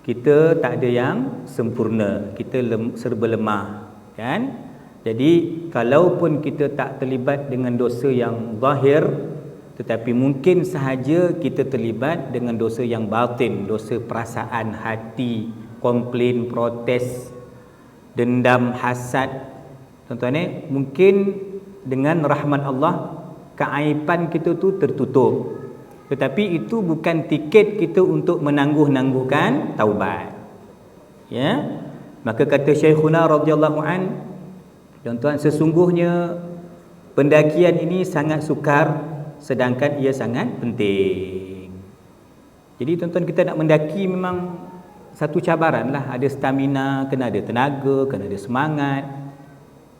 kita tak ada yang sempurna, kita serba lemah, kan? Jadi kalaupun kita tak terlibat dengan dosa yang zahir, tetapi mungkin sahaja kita terlibat dengan dosa yang batin, dosa perasaan hati, komplain, protes, dendam, hasad. Tuan-tuan, mungkin dengan rahmat Allah keaiban kita tu tertutup. Tetapi itu bukan tiket kita untuk menangguh-nangguhkan taubat. Ya. Maka kata Syekhuna radhiyallahu an, tuan-tuan, sesungguhnya pendakian ini sangat sukar sedangkan ia sangat penting. Jadi tuan-tuan, kita nak mendaki memang satu cabaran lah. Ada stamina, kena ada tenaga, kena ada semangat.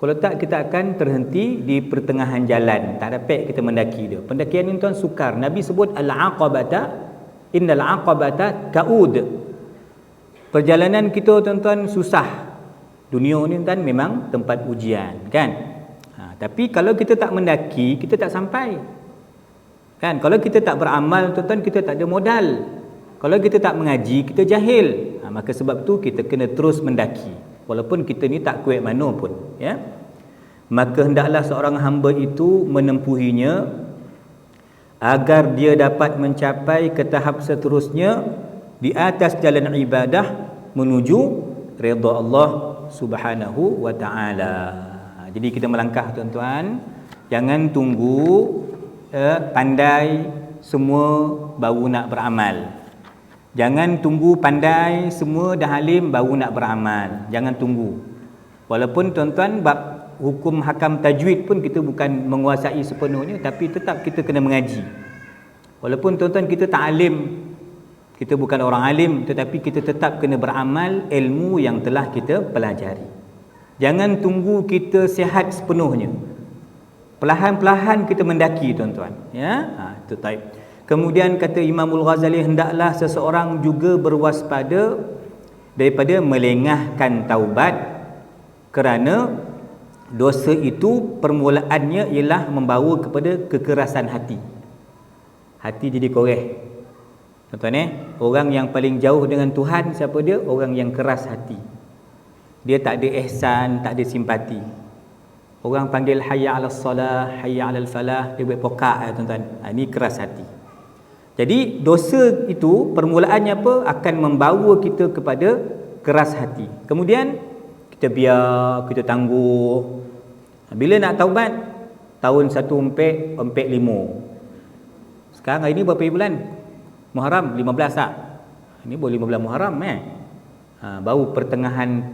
Kalau tak, kita akan terhenti di pertengahan jalan, tak dapat kita mendaki dia. Pendakian ini tuan sukar. Nabi sebut al-aqabata, innal aqabata kaud. Perjalanan kita tuan-tuan susah. Dunia ni tuan memang tempat ujian, kan? Tapi kalau kita tak mendaki, kita tak sampai, kan? Kalau kita tak beramal tuan-tuan, kita tak ada modal. Kalau kita tak mengaji, kita jahil. Maka sebab tu kita kena terus mendaki, walaupun kita ni tak kuat mana pun, ya. Maka hendaklah seorang hamba itu menempuhinya agar dia dapat mencapai ke tahap seterusnya di atas jalan ibadah menuju redha Allah Subhanahu wa taala. Jadi kita melangkah tuan-tuan, jangan tunggu pandai semua baru nak beramal. Jangan tunggu pandai semua dah alim baru nak beramal. Jangan tunggu. Walaupun tuan-tuan bab hukum hakam tajwid pun kita bukan menguasai sepenuhnya, tapi tetap kita kena mengaji. Walaupun tuan-tuan kita tak alim, kita bukan orang alim, tetapi kita tetap kena beramal ilmu yang telah kita pelajari. Jangan tunggu kita sihat sepenuhnya. Perlahan-perlahan kita mendaki tuan-tuan, ya. Itu taib. Kemudian kata Imamul Ghazali, hendaklah seseorang juga berwaspada daripada melengahkan taubat, kerana dosa itu permulaannya ialah membawa kepada kekerasan hati. Hati jadi koreh. Tuan-tuan, orang yang paling jauh dengan Tuhan siapa dia? Orang yang keras hati. Dia tak ada ihsan, tak ada simpati. Orang panggil hayya 'alas salah, hayya 'alal falah, dia buat pokak, tuan-tuan. Ini keras hati. Jadi dosa itu permulaannya apa? Akan membawa kita kepada keras hati. Kemudian kita biar, kita tangguh. Bila nak taubat? Tahun 1445. Sekarang hari ni berapa bulan? Muharram 15 tak? Ini boleh 15 Muharram baru pertengahan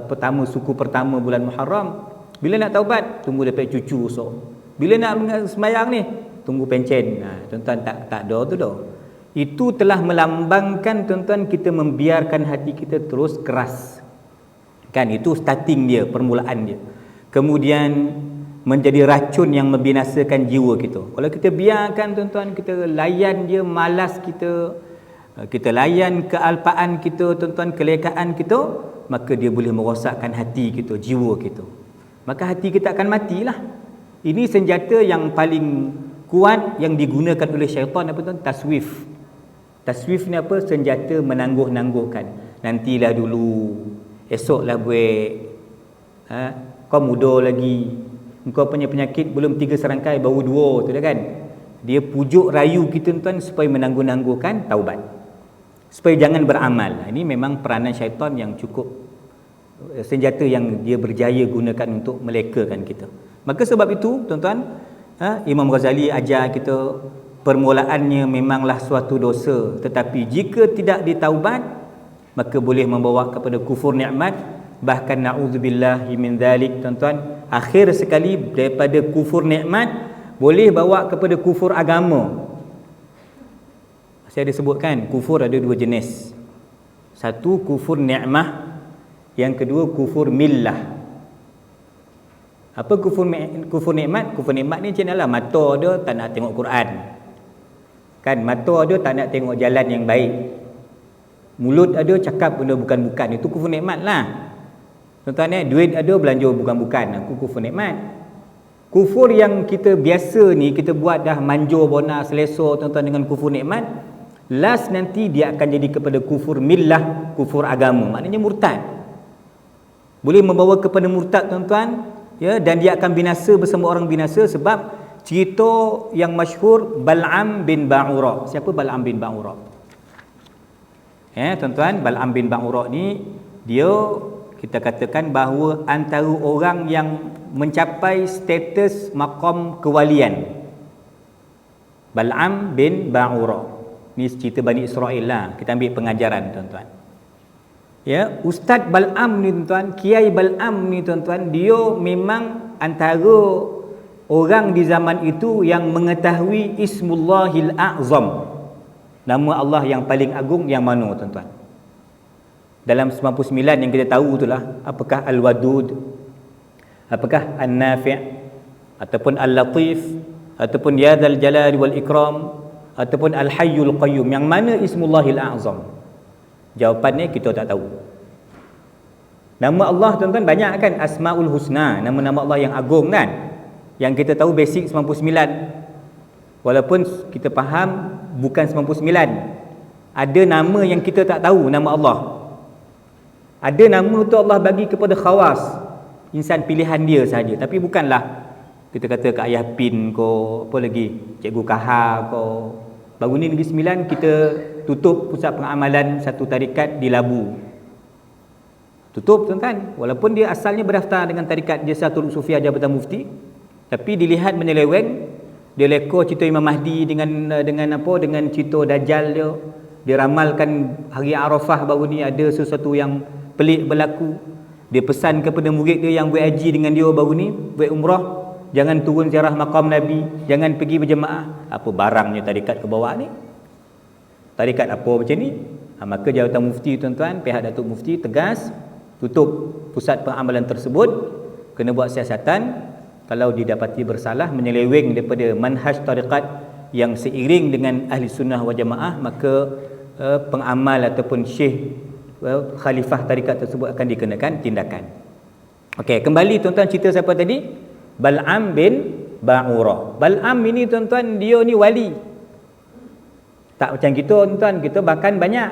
pertama, suku pertama bulan Muharram. Bila nak taubat? Tunggu dapat cucu esok. Bila nak sembahyang ni? Tunggu pencen. Tuan-tuan, tak ada tu dah. Itu telah melambangkan tuan-tuan kita membiarkan hati kita terus keras. Kan, itu starting dia, permulaan dia. Kemudian menjadi racun yang membinasakan jiwa kita. Kalau kita biarkan tuan-tuan, kita layan dia, malas kita layan kealpaan kita tuan-tuan, kelekaan kita, maka dia boleh merosakkan hati kita, jiwa kita. Maka hati kita akan matilah. Ini senjata yang paling kuat yang digunakan oleh syaitan, apa tuan? Taswif. Taswif ni apa? Senjata menangguh-nangguhkan. Nantilah dulu, esoklah buat, kau muda lagi, engkau punya penyakit belum 3 serangkai, baru 2 tu dah, kan. Dia pujuk rayu kita tuan supaya menangguh-nangguhkan taubat, supaya jangan beramal. Ini memang peranan syaitan yang cukup, senjata yang dia berjaya gunakan untuk melekakan kita. Maka sebab itu tuan-tuan, Imam Ghazali ajar kita permulaannya memanglah suatu dosa, tetapi jika tidak ditaubat maka boleh membawa kepada kufur nikmat, bahkan na'udzubillahi min dzalik tuan-tuan, akhir sekali daripada kufur nikmat boleh bawa kepada kufur agama. Saya ada sebutkan kufur ada 2 jenis. Satu kufur nikmah, yang kedua kufur millah. Apa kufur nikmat? Kufur nikmat ni macam mana lah? Mata dia tak nak tengok Quran, kan? Mata dia tak nak tengok jalan yang baik. Mulut ada cakap benda bukan-bukan. Itu kufur nikmat lah. Tuan-tuan, duit ada belanja bukan-bukan. Aku kufur nikmat. Kufur yang kita biasa ni, kita buat dah manjur bona selesa tuan-tuan dengan kufur nikmat. last nanti dia akan jadi kepada kufur millah, kufur agama, maknanya murtad. Boleh membawa kepada murtad tuan-tuan, ya, dan dia akan binasa bersama orang binasa. Sebab cerita yang masyhur Bal'am bin Ba'ura. Siapa Bal'am bin Ba'ura? Tuan-tuan, Bal'am bin Ba'ura ni dia, kita katakan bahawa antara orang yang mencapai status maqam kewalian. Bal'am bin Ba'ura ni cerita Bani Israel lah, kita ambil pengajaran tuan-tuan. Ya, Ustaz Bal'am ni tuan-tuan, Kiai Bal'am ni tuan-tuan, dia memang antara orang di zaman itu yang mengetahui Ismullahil A'zam, nama Allah yang paling agung yang mana tuan-tuan. Dalam 99 yang kita tahu itulah, apakah Al-Wadud, apakah An-Nafi', ataupun Al-Latif, ataupun Ya Dzal Jalali wal Ikram, ataupun Al-Hayyul Qayyum, yang mana Ismullahil A'zam? Jawapannya kita tak tahu. Nama Allah tuan-tuan banyak kan, Asmaul Husna, nama-nama Allah yang agung kan, yang kita tahu basic 99. Walaupun kita faham bukan 99, ada nama yang kita tak tahu nama Allah. Ada nama tu Allah bagi kepada khawas, insan pilihan dia saja, tapi bukanlah kita kata Kak Ayah Pin ko, apa lagi, Cikgu Kahar ko. Baru ni Negeri Sembilan kita tutup pusat pengamalan satu tarikat di Labu. Tutup tuan-tuan, walaupun dia asalnya berdaftar dengan tarikat Jalsatul Sufiyah Jabatan Mufti, tapi dilihat menyeleweng. Dia lekor cerita Imam Mahdi dengan cerita Dajjal dia. Dia ramalkan hari Arafah baru ni ada sesuatu yang pelik berlaku. Dia pesan kepada murid dia yang buat haji dengan dia baru ni, buat umrah, jangan turun ziarah makam Nabi, jangan pergi berjemaah. Apa barangnya tarikat ke bawah ni? Tarikat apa macam ni? Maka Jabatan Mufti tuan-tuan, pihak Datuk Mufti tegas tutup pusat pengamalan tersebut, kena buat siasatan. Kalau didapati bersalah menyeleweng daripada manhaj tarikat yang seiring dengan ahli sunnah wal jamaah, maka pengamal ataupun syekh khalifah tarikat tersebut akan dikenakan tindakan. Okey, kembali tuan-tuan, cerita siapa tadi? Bal'am bin Ba'ura. Bal'am ini tuan-tuan, dia ni wali. Tak macam kita tuan-tuan, kita makan banyak,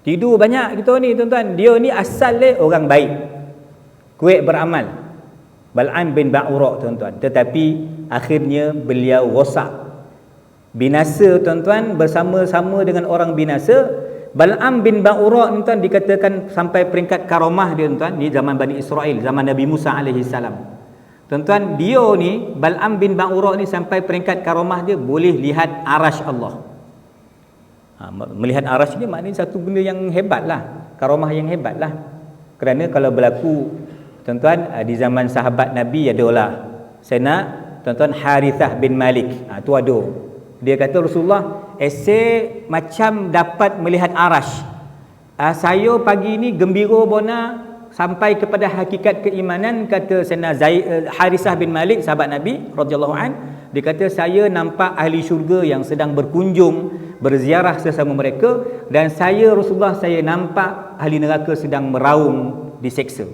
tidur banyak kita ni tuan-tuan. Dia ni asal dia orang baik, kuat beramal. Bal'am bin Ba'ura tuan-tuan, tetapi akhirnya beliau rosak, binasa tuan-tuan, bersama-sama dengan orang binasa. Bal'am bin Ba'ura tuan-tuan dikatakan sampai peringkat karamah dia tuan-tuan, ni zaman Bani Israel, zaman Nabi Musa alaihi salam. Tuan-tuan, dia ni Bal'am bin Ba'ura ni sampai peringkat karamah dia boleh lihat arash Allah. Melihat arash ni maknanya satu benda yang hebat lah, karamah yang hebat lah. Kerana kalau berlaku tuan-tuan di zaman sahabat Nabi, adalah tuan-tuan Harithah bin Malik, tu ada. Dia kata Rasulullah esok macam dapat melihat arash. Saya pagi ni gembira bona sampai kepada hakikat keimanan. Kata Harithah bin Malik, sahabat Nabi radhiyallahu an, dia kata saya nampak ahli syurga yang sedang berkunjung, berziarah sesama mereka, dan Rasulullah saya nampak ahli neraka sedang meraung, diseksa.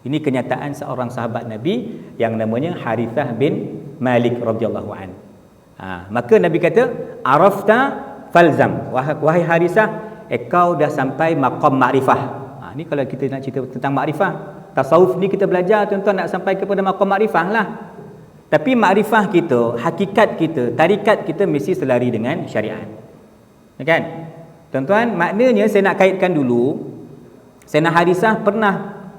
Ini kenyataan seorang sahabat Nabi yang namanya Harithah bin Malik radhiyallahu an. Maka Nabi kata, arafta falzam, wahai Harithah, kau dah sampai maqam makrifah. Ni kalau kita nak cerita tentang makrifah, tasawuf ni kita belajar tuan-tuan nak sampai kepada maqam makrifah lah. Tapi makrifah kita, hakikat kita, tarikat kita mesti selari dengan syariat, kan tuan-tuan? Maknanya saya nak kaitkan dulu, Sayyidina Harithah pernah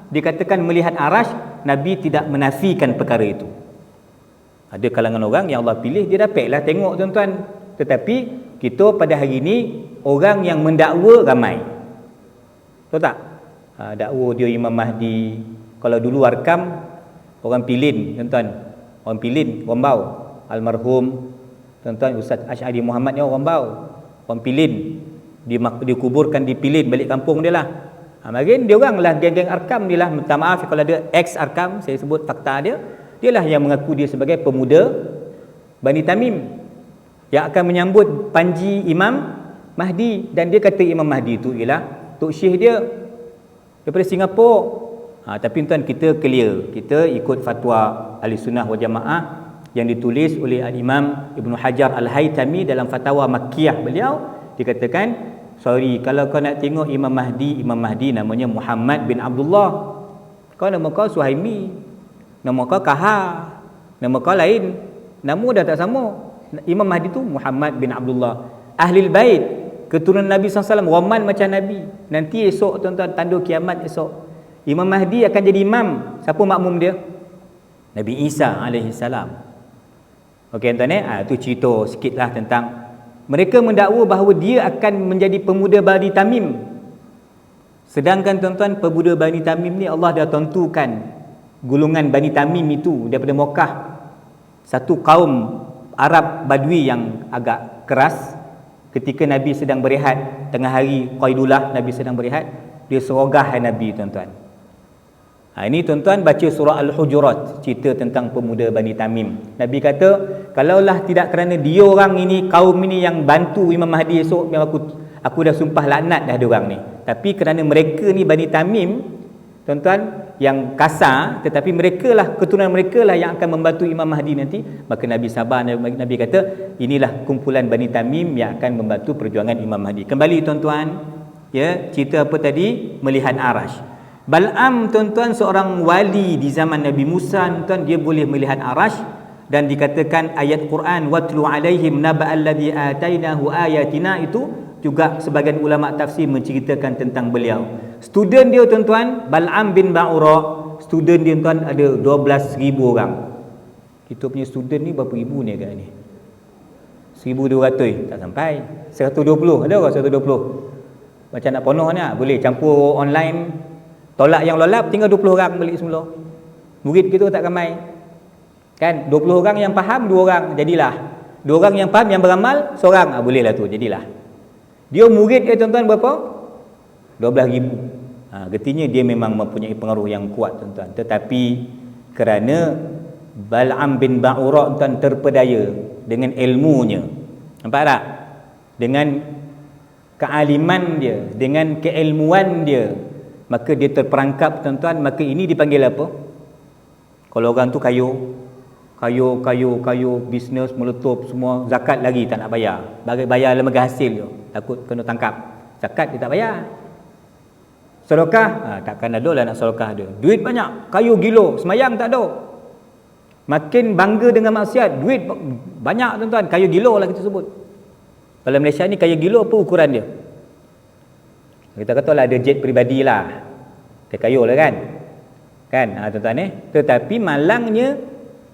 dikatakan melihat arash, Nabi tidak menafikan perkara itu. Ada kalangan orang yang Allah pilih, dia dapatlah tengok tuan-tuan. Tetapi kita pada hari ini orang yang mendakwa ramai, tahu tak? Dakwa dia Imam Mahdi. Kalau dulu Arkam orang Pilin tuan-tuan, orang Pilin, orang Bau, almarhum tuan-tuan Ustaz Asy'ari Muhammad ni orang Bau, orang Pilin, dikuburkan di Pilin, balik kampung dia lah. Makin dia orang lah geng-geng Arkam ni lah. Minta maaf kalau ada ex Arkam, saya sebut fakta dia. Dia lah yang mengaku dia sebagai pemuda Bani Tamim yang akan menyambut panji Imam Mahdi. Dan dia kata Imam Mahdi itu ialah Tok Syekh dia daripada Singapura. Tapi tuan, kita clear, kita ikut fatwa Ahlussunnah wal Jamaah yang ditulis oleh Al-Imam Ibn Hajar Al-Haytami dalam Fatwa Makkiyah beliau, Dikatakan, sorry, kalau kau nak tengok Imam Mahdi namanya Muhammad bin Abdullah. Kau nama kau Suhaimi, nama kau Kahar, nama kau lain, nama dah tak sama. Imam Mahdi tu Muhammad bin Abdullah, Ahlul Bait, keturunan Nabi SAW, Roman macam Nabi. Nanti esok tuan-tuan, tanda kiamat esok, Imam Mahdi akan jadi imam. Siapa makmum dia? Nabi Isa alaihissalam. Okey tuan-tuan, tu cerita sikitlah tentang mereka mendakwa bahawa dia akan menjadi pemuda Bani Tamim. Sedangkan tuan-tuan, pemuda Bani Tamim ni Allah dah tentukan golongan Bani Tamim itu daripada Mekah, satu kaum Arab Badui yang agak keras. Ketika Nabi sedang berehat, tengah hari Qaidullah, Nabi sedang berehat, dia serogah Nabi tuan-tuan. Ini tuan-tuan baca surah Al-Hujurat, cerita tentang pemuda Bani Tamim. Nabi kata, kalaulah tidak kerana dia orang ini, kaum ini yang bantu Imam Mahdi esok, aku dah sumpah laknat dah diorang ni. Tapi kerana mereka ni Bani Tamim, tuan-tuan, yang kasar, tetapi mereka lah, keturunan mereka lah yang akan membantu Imam Mahdi nanti, maka Nabi sabar. Nabi kata, inilah kumpulan Bani Tamim yang akan membantu perjuangan Imam Mahdi. Kembali tuan-tuan, ya, cerita apa tadi? Melihat Arash. Bal'am tuan-tuan, seorang wali di zaman Nabi Musa tuan, dia boleh melihat Arash. Dan dikatakan ayat Quran, watlu alaihim naba'al ladzi atainahu ayatina, itu juga sebagian ulama tafsir menceritakan tentang beliau. Student dia tuan-tuan, Bal'am bin Ba'ura, student dia tuan ada 12,000 orang. Kita punya student ni berapa ribu ni agak ni? 1,200 tak sampai. 120 ada ke 120? Macam nak penuh ni, boleh campur online. Tolak yang lolap, tinggal 20 orang balik semula. Murid kita tak ramai. Kan? 20 orang yang faham, 2 orang, jadilah. 2 orang yang faham, yang beramal, seorang. Bolehlah tu, jadilah. Dia murid dia tuan-tuan berapa? 12,000. Artinya dia memang mempunyai pengaruh yang kuat tuan-tuan. Tetapi kerana Bal'am bin Ba'ura tuan terpedaya dengan ilmunya. Nampak tak? Dengan kealiman dia, dengan keilmuan dia, maka dia terperangkap tuan-tuan. Maka ini dipanggil apa? Kalau orang tu kayu, bisnes meletup semua, zakat lagi tak nak bayar. Bayar lembaga hasil dia, takut kena tangkap. Zakat dia tak bayar. Sedekah, takkan ada lah nak sedekah dia. Duit banyak, kayu gilo, semayang tak ada. Makin bangga dengan maksiat, duit banyak tuan-tuan, kayu gilo lah kita sebut. Kalau Malaysia ni kayu gilo apa ukuran dia? Kita kata lah ada jet peribadi lah, dia kayu lah kan, tuan-tuan Tetapi malangnya,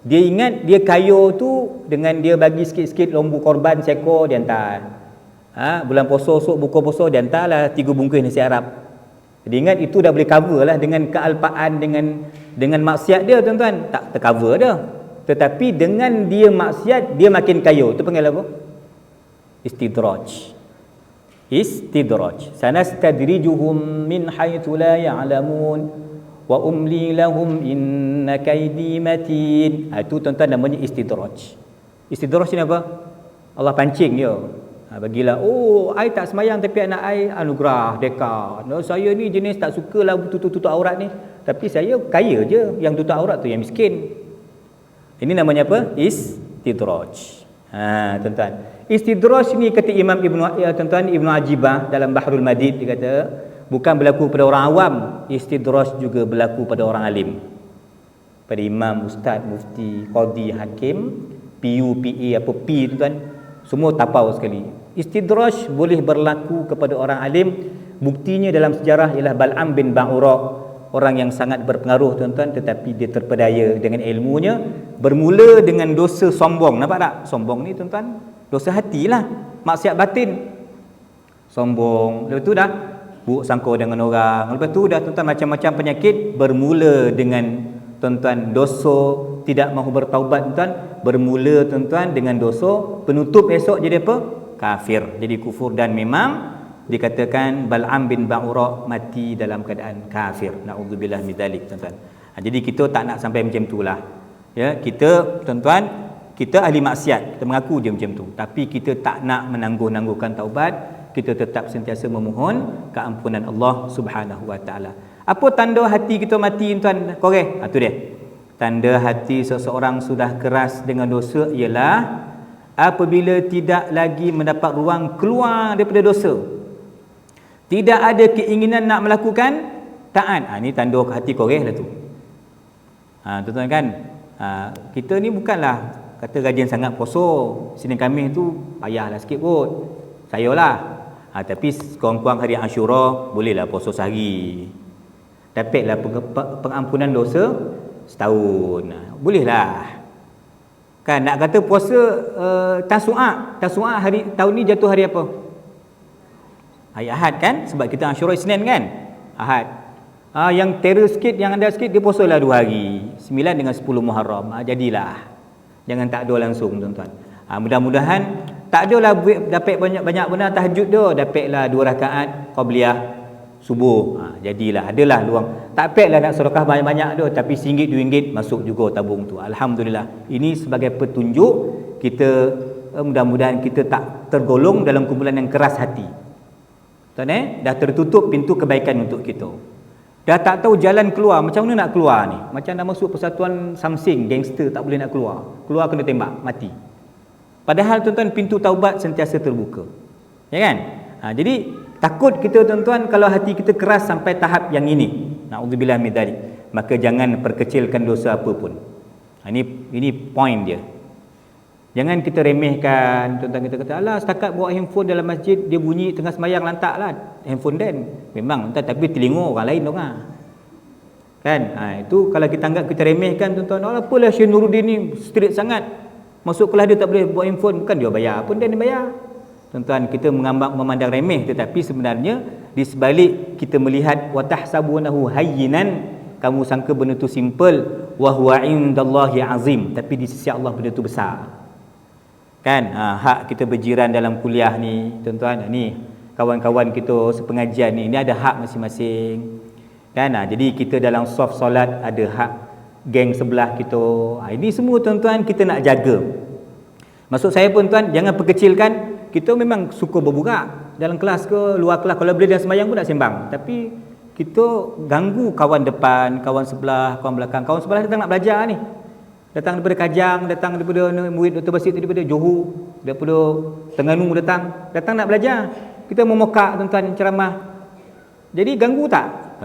dia ingat dia kayu tu dengan dia bagi sikit-sikit lembu korban seekor, dia hantar. Bulan puasa esok buka puasa, dia hantar lah 3 bungkus nasi Arab. Dia ingat itu dah boleh cover lah dengan kealpaan, dengan maksiat dia tuan-tuan. Tak tercover dah. Tetapi dengan dia maksiat, dia makin kayu. Itu panggil apa? Istidraj. Sanastadrijuhum min haitsu la ya'lamun wa umli lahum inna kaidi matin. Itu tuan-tuan namanya istidraj. Istidraj ni apa? Allah pancing dia. Bagilah, I tak semayang tapi anak I anugerah dekat. Saya ni jenis tak sukalah tutup aurat ni, tapi saya kaya je, yang tutup aurat tu yang miskin. Ini namanya apa? Istidraj. Tuan-tuan, istidraj ni kata Imam Ibnu Ajibah dalam Bahrul Madid, dia kata bukan berlaku pada orang awam, istidraj juga berlaku pada orang alim, pada imam, ustaz, mufti, qadi, hakim, PU, PA, apa P tuan-tuan, semua tapau sekali. Istidraj boleh berlaku kepada orang alim. Buktinya dalam sejarah ialah Bal'am bin Ba'ura, orang yang sangat berpengaruh tuan-tuan, tetapi dia terpedaya dengan ilmunya. Bermula dengan dosa sombong. Nampak tak? Sombong ni tuan-tuan, dosa hatilah, maksiat batin. Sombong, lepas tu dah buruk sangka dengan orang, lepas tu dah tuan-tuan macam-macam penyakit. Bermula dengan tuan-tuan dosa, tidak mahu bertaubat tuan-tuan. Bermula tuan-tuan dengan dosa, penutup esok jadi apa? Kafir, jadi kufur. Dan memang dikatakan Bal'am bin Ba'ura mati dalam keadaan kafir. Na'udzubillah min dzalik tuan-tuan. Jadi kita tak nak sampai macam itulah. Ya, kita tuan-tuan, kita ahli maksiat, kita mengaku je macam tu, tapi kita tak nak menangguh-nangguhkan taubat. Kita tetap sentiasa memohon keampunan Allah Subhanahu wa taala. Apa tanda hati kita mati tuan? Korek. Tu dia. Tanda hati seseorang sudah keras dengan dosa ialah apabila tidak lagi mendapat ruang keluar daripada dosa, tidak ada keinginan nak melakukan taat. Ini tanda hati koreh lah tu. Tuan-tuan kan, kita ni bukanlah kata rajin sangat puasa, Senin Khamis tu payahlah sikit kot, sayalah. Tapi kurang-kurang hari Ashura bolehlah puasa sehari, dapatlah pengampunan dosa setahun, bolehlah kan. Nak kata puasa Tasu'a hari tahun ni jatuh hari apa? Hari Ahad kan, sebab kita Ashura Isnin kan, Ahad. Yang terror sikit, yang ada sikit, dia puasalah 2 hari, 9 dengan 10 Muharram. Jadilah, jangan tak ada langsung tuan-tuan. Mudah-mudahan tak adalah dapat banyak-banyak benar tahajud dia, dapatlah 2 rakaat qabliyah subuh. Jadilah, adalah luang. Tak payahlah nak sedekah banyak-banyak dia, tapi RM1 RM2 masuk juga tabung tu. Alhamdulillah. Ini sebagai petunjuk kita, mudah-mudahan kita tak tergolong dalam kumpulan yang keras hati. Tuan dah tertutup pintu kebaikan untuk kita. Dah tak tahu jalan keluar, macam mana nak keluar ni? Macam dah masuk persatuan Samsing, gangster tak boleh nak keluar. Keluar kena tembak, mati. Padahal tuan-tuan, pintu taubat sentiasa terbuka. Ya kan? Jadi takut kita tuan-tuan kalau hati kita keras sampai tahap yang ini. Na'udzubillah min dzalik. Maka jangan perkecilkan dosa apa pun. Ini point dia. Jangan kita remehkan, tuan-tuan, kita kata, alah setakat bawa handphone dalam masjid, dia bunyi tengah sembahyang, lantaklah handphone dan. Memang, tapi telinga orang lain dong kan. Itu kalau kita anggap kita remehkan tuan-tuan, apalah Syekh Nuruddin ni strict sangat, masuk kelas dia tak boleh bawa handphone, bukan dia bayar pun, dia bayar. Tuan-tuan, kita memandang remeh, tetapi sebenarnya di sebalik kita melihat wa tahsabunahu hayyinan, kamu sangka benda tu simple, wa huwa indallahi azim, tapi di sisi Allah benda tu besar. Kan, hak kita berjiran dalam kuliah ni tuan-tuan, ni kawan-kawan kita sepengajian ni ada hak masing-masing kan. Jadi kita dalam soft solat ada hak geng sebelah kita. Ini semua tuan-tuan kita nak jaga. Maksud saya pun tuan, jangan perkecilkan. Kita memang suka berburak dalam kelas ke luar kelas, kalau boleh dalam sembahyang pun nak sembang, tapi kita ganggu kawan depan, kawan sebelah, kawan belakang. Kawan sebelah datang nak belajar ni, datang daripada Kajang, datang daripada murid Dr. Basit daripada Johor, daripada Terengganu datang nak belajar. Kita memokak tuan-tuan ceramah. Jadi ganggu tak?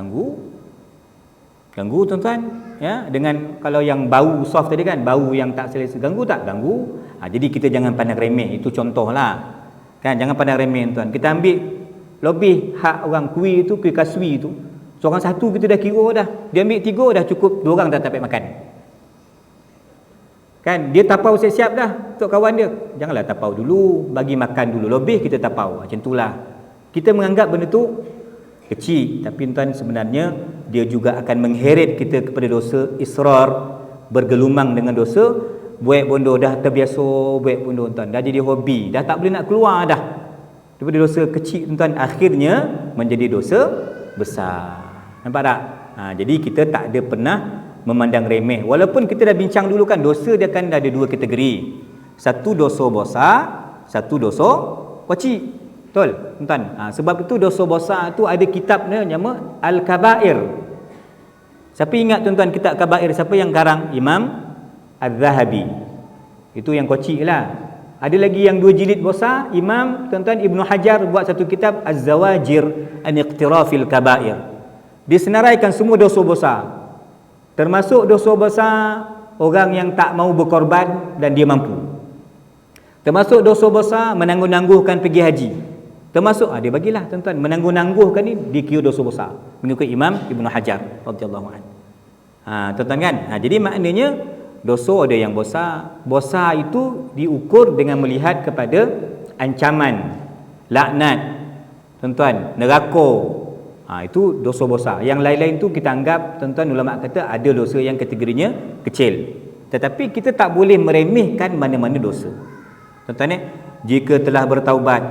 Ganggu tuan-tuan ya. Dengan kalau yang bau soft tadi kan, bau yang tak selesa, ganggu tak? Ganggu. Jadi kita jangan pandang remeh. Itu contohlah kan, jangan pandang remeh tuan. Kita ambil lebih hak orang kuih tu, kuih kaswi tu, seorang satu kita dah kira dah. Dia ambil 3 dah cukup, 2 orang dah dapat makan kan. Dia tapau siap-siap dah untuk kawan dia. Janganlah tapau dulu, bagi makan dulu, lebih kita tapau. Macam itulah. Kita menganggap benda tu kecil, tapi tuan sebenarnya dia juga akan mengheret kita kepada dosa israr, bergelumang dengan dosa. Buat bondo dah terbiasa buat bondo tuan, dah jadi hobi, dah tak boleh nak keluar dah daripada dosa kecil tuan, akhirnya menjadi dosa besar. Nampak tak? Jadi kita tak ada pernah memandang remeh. Walaupun kita dah bincang dulu kan, dosa dia kan ada 2 kategori. Satu dosa besar, satu dosa kecil. Betul tuan. Sebab itu dosa besar tu ada kitabnya nama Al-Kabair. Siapa ingat tuan-tuan kitab Kabair? Siapa yang karang? Imam Az-Zahabi. Itu yang kecil lah. Ada lagi yang 2 jilid besar, Imam tuan-tuan Ibnu Hajar buat satu kitab Az-Zawajir an Iqtirafil Kabair. Dia senaraikan semua dosa besar, termasuk dosa besar orang yang tak mau berkorban dan dia mampu, termasuk dosa besar menangguh-nangguhkan pergi haji, termasuk dia bagilah tuan-tuan, menangguh-nangguhkan ni dikira dosa besar mengikut Imam Ibnu Hajar radhiyallahu anhu. Tuan-tuan kan. Jadi maknanya dosa ada yang besar. Besar itu diukur dengan melihat kepada ancaman, laknat tuan-tuan, neraka. Itu dosa besar. Yang lain-lain tu kita anggap tuan-tuan, ulama kata ada dosa yang kategorinya kecil. Tetapi kita tak boleh meremehkan mana-mana dosa. Tuan-tuan jika telah bertaubat,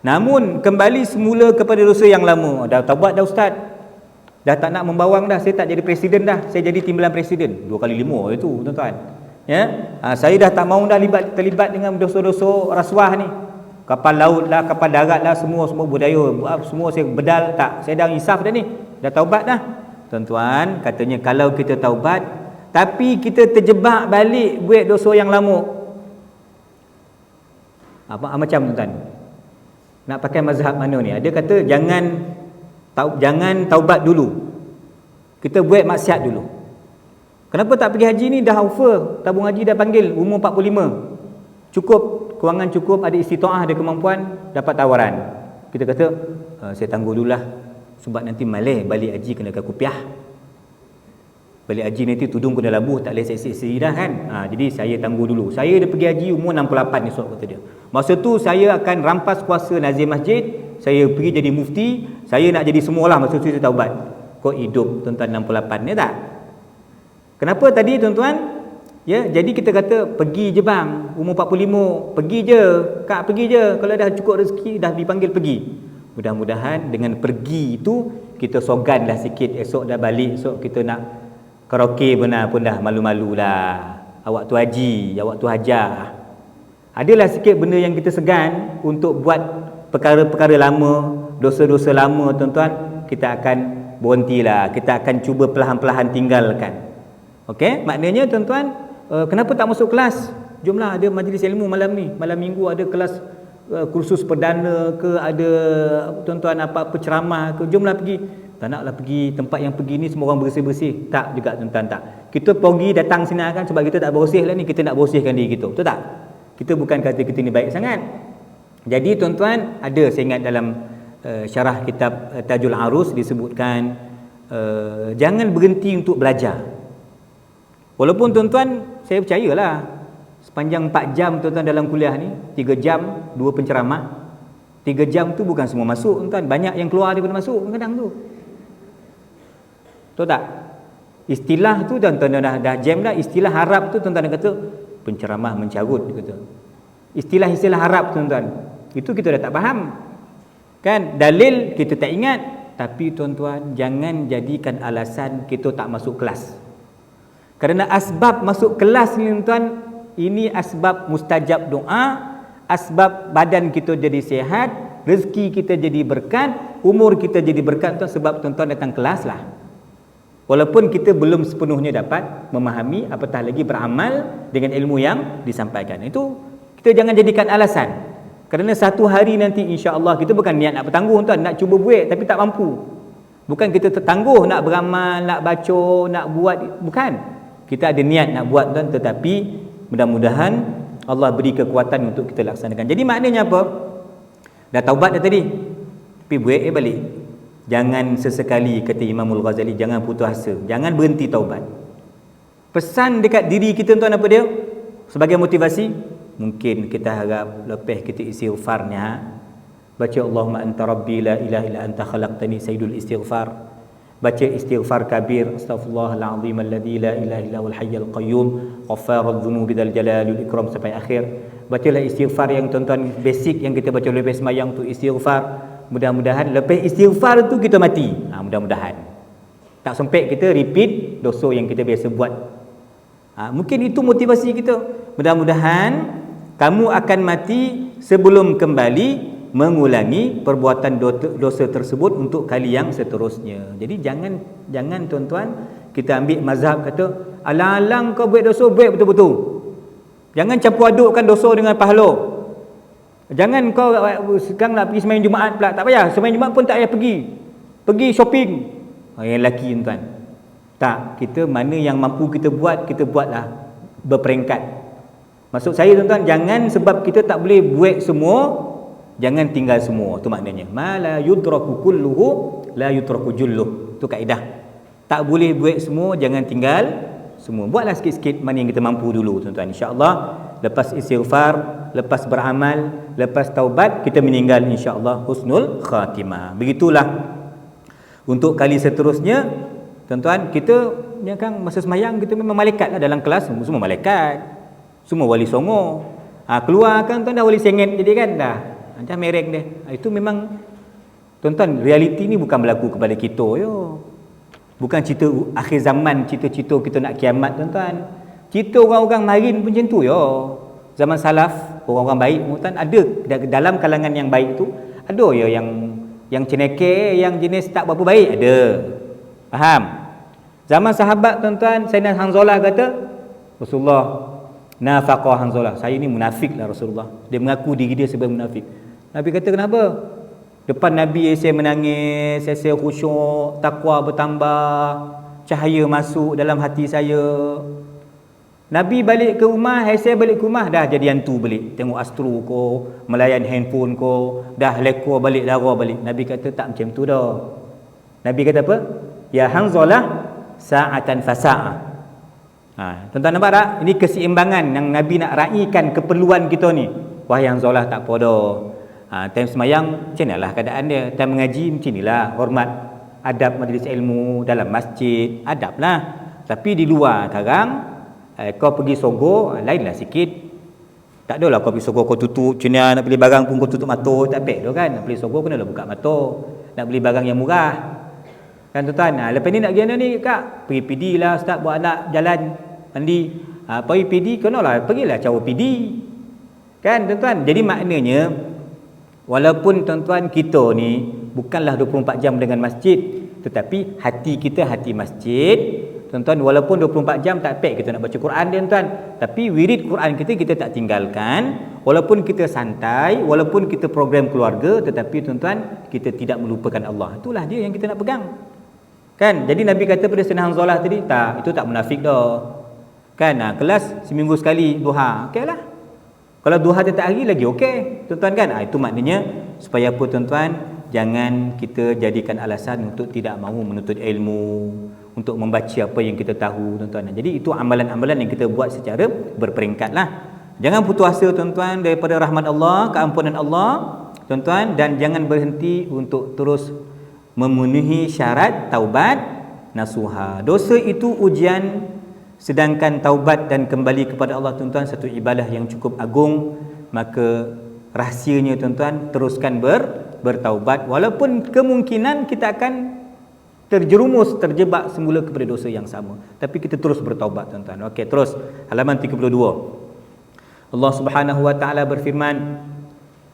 namun kembali semula kepada dosa yang lama. Dah taubat dah ustaz, dah tak nak membawang dah, saya tak jadi presiden dah, saya jadi timbalan presiden. 2 kali 5 itu tuan-tuan ya. Saya dah tak mahu dah terlibat dengan dosa-dosa rasuah ni. Kapal laut lah, kapal darat lah, semua budaya semua saya bedal tak. Saya dah insaf dah ni, dah taubat dah. Tuan-tuan, katanya kalau kita taubat tapi kita terjebak balik buat dosa yang lama, Macam tuan-tuan, nak pakai mazhab mana ni? Ada kata jangan taubat dulu, kita buat maksiat dulu. Kenapa tak pergi haji ni? Dah offer tabung haji, dah panggil umur 45, cukup, kewangan cukup, ada istitaah, ada kemampuan, dapat tawaran. Kita kata saya tangguh dululah, sebab nanti malah balik haji kena kupiah. Balik haji nanti tudung kena labuh, tak boleh seksi-seksi dah kan. Jadi saya tangguh dulu. Saya dah pergi haji umur 68 esok, kata dia. Masa tu saya akan rampas kuasa nazir masjid, saya pergi jadi mufti, saya nak jadi semualah, masa tu saya taubat. Kok hidup tuan-tuan 68 ni tak? Kenapa tadi tuan-tuan? Ya, jadi kita kata pergi je bang, umur 45, pergi je, kak pergi je. Kalau dah cukup rezeki, dah dipanggil pergi. Mudah-mudahan dengan pergi itu kita soganlah sikit, esok dah balik, esok kita nak karaoke pun dah malu-malu lah. Awak tu haji, awak tu hajah. Adalah sikit benda yang kita segan untuk buat perkara-perkara lama, dosa-dosa lama tuan-tuan, kita akan berhentilah. Kita akan cuba perlahan-perlahan tinggalkan. Okey, maknanya tuan-tuan, kenapa tak masuk kelas? Jomlah, ada majlis ilmu malam ni, malam minggu ada kelas kursus perdana ke, ada tuan-tuan apa-apa ceramah ke, jomlah pergi. Tak naklah pergi tempat yang pergi ni semua orang bersih-bersih. Tak juga tuan-tuan, tak. Kita pergi datang sini kan sebab kita tak bersih lah ni, kita nak bersihkan diri kita. Betul tak? Kita bukan kata kita ni baik sangat. Jadi tuan-tuan, ada saya ingat dalam syarah kitab Tajul Arus disebutkan jangan berhenti untuk belajar. Walaupun tuan-tuan, saya percayalah sepanjang 4 jam tuan-tuan dalam kuliah ni, 3 jam 2 penceramah, 3 jam tu bukan semua masuk tuan-tuan. Banyak yang keluar daripada masuk kadang tu. Tahu tak? Istilah tu tuan-tuan dah jam dah. Istilah Arab tu tuan-tuan kata penceramah mencarut kata. Istilah-istilah Arab tuan-tuan, itu kita dah tak faham. Kan dalil kita tak ingat, tapi tuan-tuan jangan jadikan alasan kita tak masuk kelas. Kerana asbab masuk kelas ni tuan-tuan, ini asbab mustajab doa, asbab badan kita jadi sihat, rezeki kita jadi berkat, umur kita jadi berkat tuan, sebab tuan-tuan datang kelas lah. Walaupun kita belum sepenuhnya dapat memahami, apatah lagi beramal dengan ilmu yang disampaikan. Itu kita jangan jadikan alasan. Kerana satu hari nanti insya-Allah kita bukan niat nak bertangguh tuan, nak cuba buat tapi tak mampu. Bukan kita tertangguh nak beramal, nak baca, nak buat, bukan. Kita ada niat nak buat tuan, tetapi mudah-mudahan Allah beri kekuatan untuk kita laksanakan. Jadi maknanya apa? Dah taubat dah tadi, tapi buat balik. Jangan sesekali, kata Imamul Ghazali, jangan putus asa, jangan berhenti taubat. Pesan dekat diri kita tuan apa dia? Sebagai motivasi, mungkin kita harap lepas kita istighfarnya, baca Allahumma anta rabbi la ilaha illa anta khalaqtani, sayyidul istighfar. Baca istighfar kabir, astaghfirullahalazim alladzi la ilaha illa huwal hayyul qayyum, ghaffarudz dzunubi dzal jalali wal ikram sampai akhir. Bacalah istighfar yang tuan-tuan basic yang kita baca lepas sembahyang tu, istighfar. Mudah-mudahan lepas istighfar tu kita mati. Mudah-mudahan tak sempit kita repeat dosa yang kita biasa buat. Mungkin itu motivasi kita. Mudah-mudahan kamu akan mati sebelum kembali mengulangi perbuatan dosa tersebut untuk kali yang seterusnya. Jadi jangan tuan-tuan kita ambil mazhab kata alang-alang kau buat dosa, buat betul-betul. Jangan campur adukkan dosa dengan pahala. Jangan kau sekarang nak pergi sembahyang Jumaat pula, tak payah. Sembahyang Jumaat pun tak payah pergi shopping. Yang lelaki tuan, tak, kita mana yang mampu kita buatlah berperingkat. Maksud saya tuan-tuan, jangan sebab kita tak boleh buat semua, jangan tinggal semua. Itu maknanya ma la yudraku kulluhu la yudraku julluh. Itu kaedah. Tak boleh buat semua, jangan tinggal semua. Buatlah sikit-sikit mana yang kita mampu dulu tuan-tuan. InsyaAllah lepas istighfar, lepas beramal, lepas taubat, kita meninggal insya-Allah husnul khatimah. Begitulah untuk kali seterusnya tuan-tuan. Kita ya kan, masa sembahyang kita memang malaikat lah dalam kelas, semua malaikat, semua wali songo. Keluar kan tuan dah wali sengit jadi kan dah. Macam mereng dia. Itu memang tuan-tuan, realiti ni bukan berlaku kepada kita yo. Bukan cerita akhir zaman, cerita-cerita kita nak kiamat tuan-tuan. Cerita orang-orang marin pun macam tu yo. Zaman salaf, orang-orang baik tuan, ada dalam kalangan yang baik tu, ada ya yang ceneke, yang jenis tak berapa baik, ada. Faham? Zaman sahabat tuan-tuan, Sayyidina Hanzalah kata, Rasulullah Nafaqah Hanzalah, saya ni munafik lah Rasulullah. Dia mengaku diri dia sebagai munafik. Nabi kata, kenapa? Depan Nabi saya menangis, saya khusyuk, takwa bertambah, cahaya masuk dalam hati saya. Nabi balik ke rumah, saya balik ke rumah, dah jadi hantu balik. Tengok astro ko, melayan handphone ko, dah lekor balik, darah balik. Nabi kata tak macam tu dah. Nabi kata apa? Ya Hanzalah, sa'atan fasa'ah. Tuan-tuan nampak tak? Ini keseimbangan yang Nabi nak raikan keperluan kita ni. Wahai Hanzalah, tak apa dah. Time semayang macam inilah keadaan dia. Time mengaji macam inilah, hormat adab majlis ilmu dalam masjid, adab lah. Tapi di luar sekarang kau pergi Sogo, lainlah sikit. Tak adalah kau pergi Sogo kau tutup macam ni, nak beli barang pun kau tutup mata, tak baik dah kan. Nak beli Sogo kenalah buka mata. Nak beli barang yang murah kan tuan-tuan. Lepas ni nak pergi mana ni kak? Pergi PD lah ustaz, buat anak jalan mandi. Pergi PD kenalah, pergilah cawa PD kan tuan-tuan. Jadi maknanya walaupun tuan-tuan kita ni bukanlah 24 jam dengan masjid, tetapi hati kita hati masjid. Tuan-tuan, walaupun 24 jam tak pek kita nak baca Quran dia tuan, tapi wirid Quran kita tak tinggalkan. Walaupun kita santai, walaupun kita program keluarga, tetapi tuan-tuan kita tidak melupakan Allah. Itulah dia yang kita nak pegang. Kan? Jadi Nabi kata pada Sayyidina Hanzalah tadi, tak, itu tak munafik dah. Kan? Kelas seminggu sekali duha. Okeylah. Kalau duha tiap hari lagi okey. Tuan-tuan kan? Itu maknanya supaya apa tuan-tuan? Jangan kita jadikan alasan untuk tidak mahu menuntut ilmu, untuk membaca apa yang kita tahu tuan-tuan. Jadi itu amalan-amalan yang kita buat secara berperingkat lah. Jangan putus asa tuan-tuan daripada rahmat Allah, keampunan Allah tuan-tuan, dan jangan berhenti untuk terus memenuhi syarat taubat nasuha. Dosa itu ujian, sedangkan taubat dan kembali kepada Allah tuan-tuan satu ibadah yang cukup agung. Maka rahsianya tuan-tuan, teruskan bertaubat walaupun kemungkinan kita akan terjebak semula kepada dosa yang sama, tapi kita terus bertaubat tuan-tuan. Okey, terus halaman 32. Allah Subhanahu wa taala berfirman,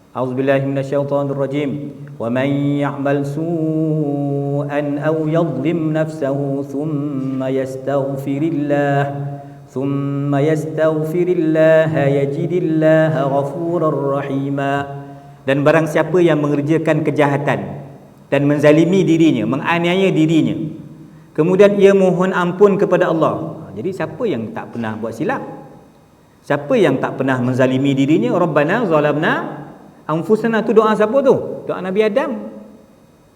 A'udzubillahi minasyaitonirrajim. Wa man ya'mal su'an aw yadhlim nafsahu thumma yastaghfirillah yajidillaha ghafurar rahima. Dan barang siapa yang mengerjakan kejahatan dan menzalimi dirinya, menganiaya dirinya, kemudian ia mohon ampun kepada Allah. Jadi siapa yang tak pernah buat silap? Siapa yang tak pernah menzalimi dirinya? Rabbana zalamna anfusana, tu doa siapa tu? Doa Nabi Adam.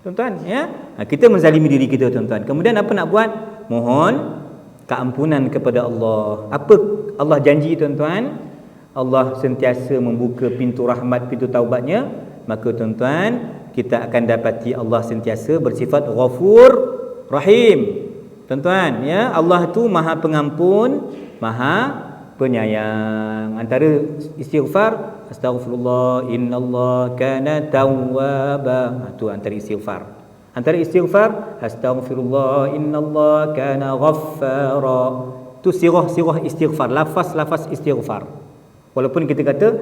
Tuan-tuan, ya. Kita menzalimi diri kita tuan-tuan. Kemudian apa nak buat? Mohon keampunan kepada Allah. Apa Allah janji tuan-tuan? Allah sentiasa membuka pintu rahmat, pintu taubatnya. Maka tuan-tuan, kita akan dapati Allah sentiasa bersifat Ghafur Rahim. Tuan-tuan, ya, Allah tu Maha Pengampun, Maha Penyayang. Antara istighfar, astaghfirullah innallaha kana tawwaba. Itu antara istighfar. Antara istighfar, astaghfirullah innallaha kana ghaffara. Itu sirah istighfar, lafaz istighfar. Walaupun kita kata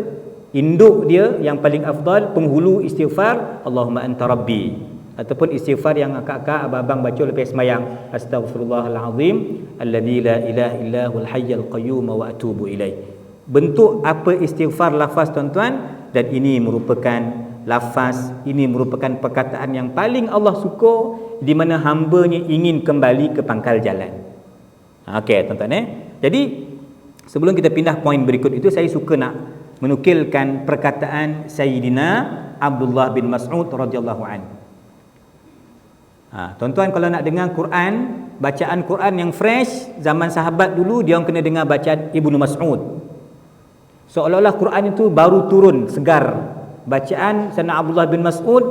induk dia yang paling afdal, penghulu istighfar, Allahumma anta rabbi, ataupun istighfar yang akak-akak abang-abang baca lepas semayang, astaghfirullahalazim alladzi la ilaha illa huwal hayyul qayyum wa atubu ilaih. Bentuk apa istighfar lafaz tuan-tuan, dan ini merupakan lafaz, ini merupakan perkataan yang paling Allah suka di mana hamba-Nya ingin kembali ke pangkal jalan. Okey tuan-tuan, Jadi sebelum kita pindah poin berikut itu, saya suka nak menukilkan perkataan Sayyidina Abdullah bin Mas'ud radhiyallahu anhu. Tuan-tuan, kalau nak dengar Quran, bacaan Quran yang fresh zaman sahabat dulu, dia orang kena dengar bacaan Ibnu Mas'ud. Seolah-olah Quran itu baru turun, segar. Bacaan Sayyidina Abdullah bin Mas'ud,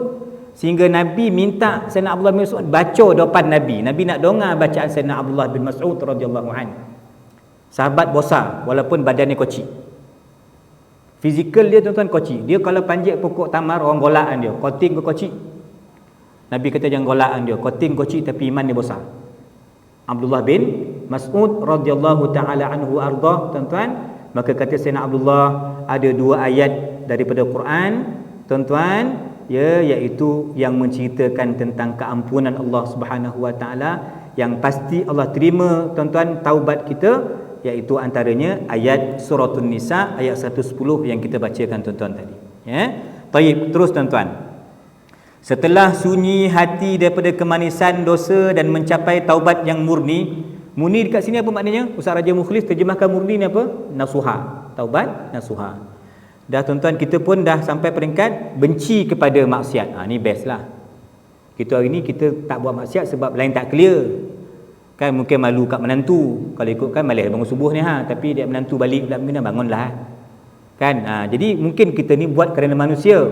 sehingga Nabi minta Sayyidina Abdullah bin Mas'ud baca depan Nabi. Nabi nak dengar bacaan Sayyidina Abdullah bin Mas'ud radhiyallahu anhu. Sahabat besar walaupun badannya kecil. Fizikal dia tuan-tuan kecil. Dia kalau panjat pokok tamar, orang golaan dia. Koting ke kecil. Nabi kata jangan golaan dia. Koting kecil tapi iman dia besar. Abdullah bin Mas'ud radhiyallahu taala anhu ardah tuan-tuan. Maka kata Sayyidina Abdullah, ada dua ayat daripada Quran tuan-tuan, iaitu yang menceritakan tentang keampunan Allah Subhanahu wa taala, yang pasti Allah terima tuan-tuan taubat kita, iaitu antaranya ayat suratul Nisa ayat 110 yang kita bacakan tuan-tuan tadi. Ya. Baik, terus tuan-tuan. Setelah sunyi hati daripada kemanisan dosa dan mencapai taubat yang murni. Murni dekat sini apa maknanya? Ustaz Raja Mukhlis terjemahkan murni ni apa? Nasuha. Taubat nasuha. Dah tuan-tuan, kita pun dah sampai peringkat benci kepada maksiat. Ni best lah. Kita hari ni kita tak buat maksiat sebab lain tak clear. Kan mungkin malu kat menantu. Kalau ikutkan malas bangun subuh ni tapi dia menantu balik pula mungkin bangunlah. Kan? Jadi mungkin kita ni buat kerana manusia.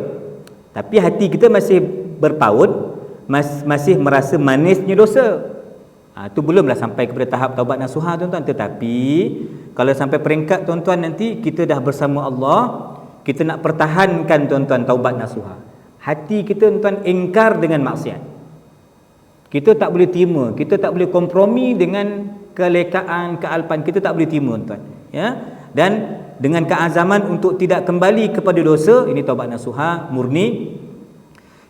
Tapi hati kita masih berpaut, masih merasa manisnya dosa. Itu belumlah sampai kepada tahap taubat nasuha tuan-tuan. Tetapi kalau sampai peringkat tuan-tuan nanti kita dah bersama Allah, kita nak pertahankan tuan-tuan taubat nasuha. Hati kita tuan-tuan ingkar dengan maksiat. Kita tak boleh terima, kita tak boleh kompromi dengan kelekaan, kealpan, kita tak boleh terima tuan. Ya? Dan dengan keazaman untuk tidak kembali kepada dosa, ini taubat nasuha murni.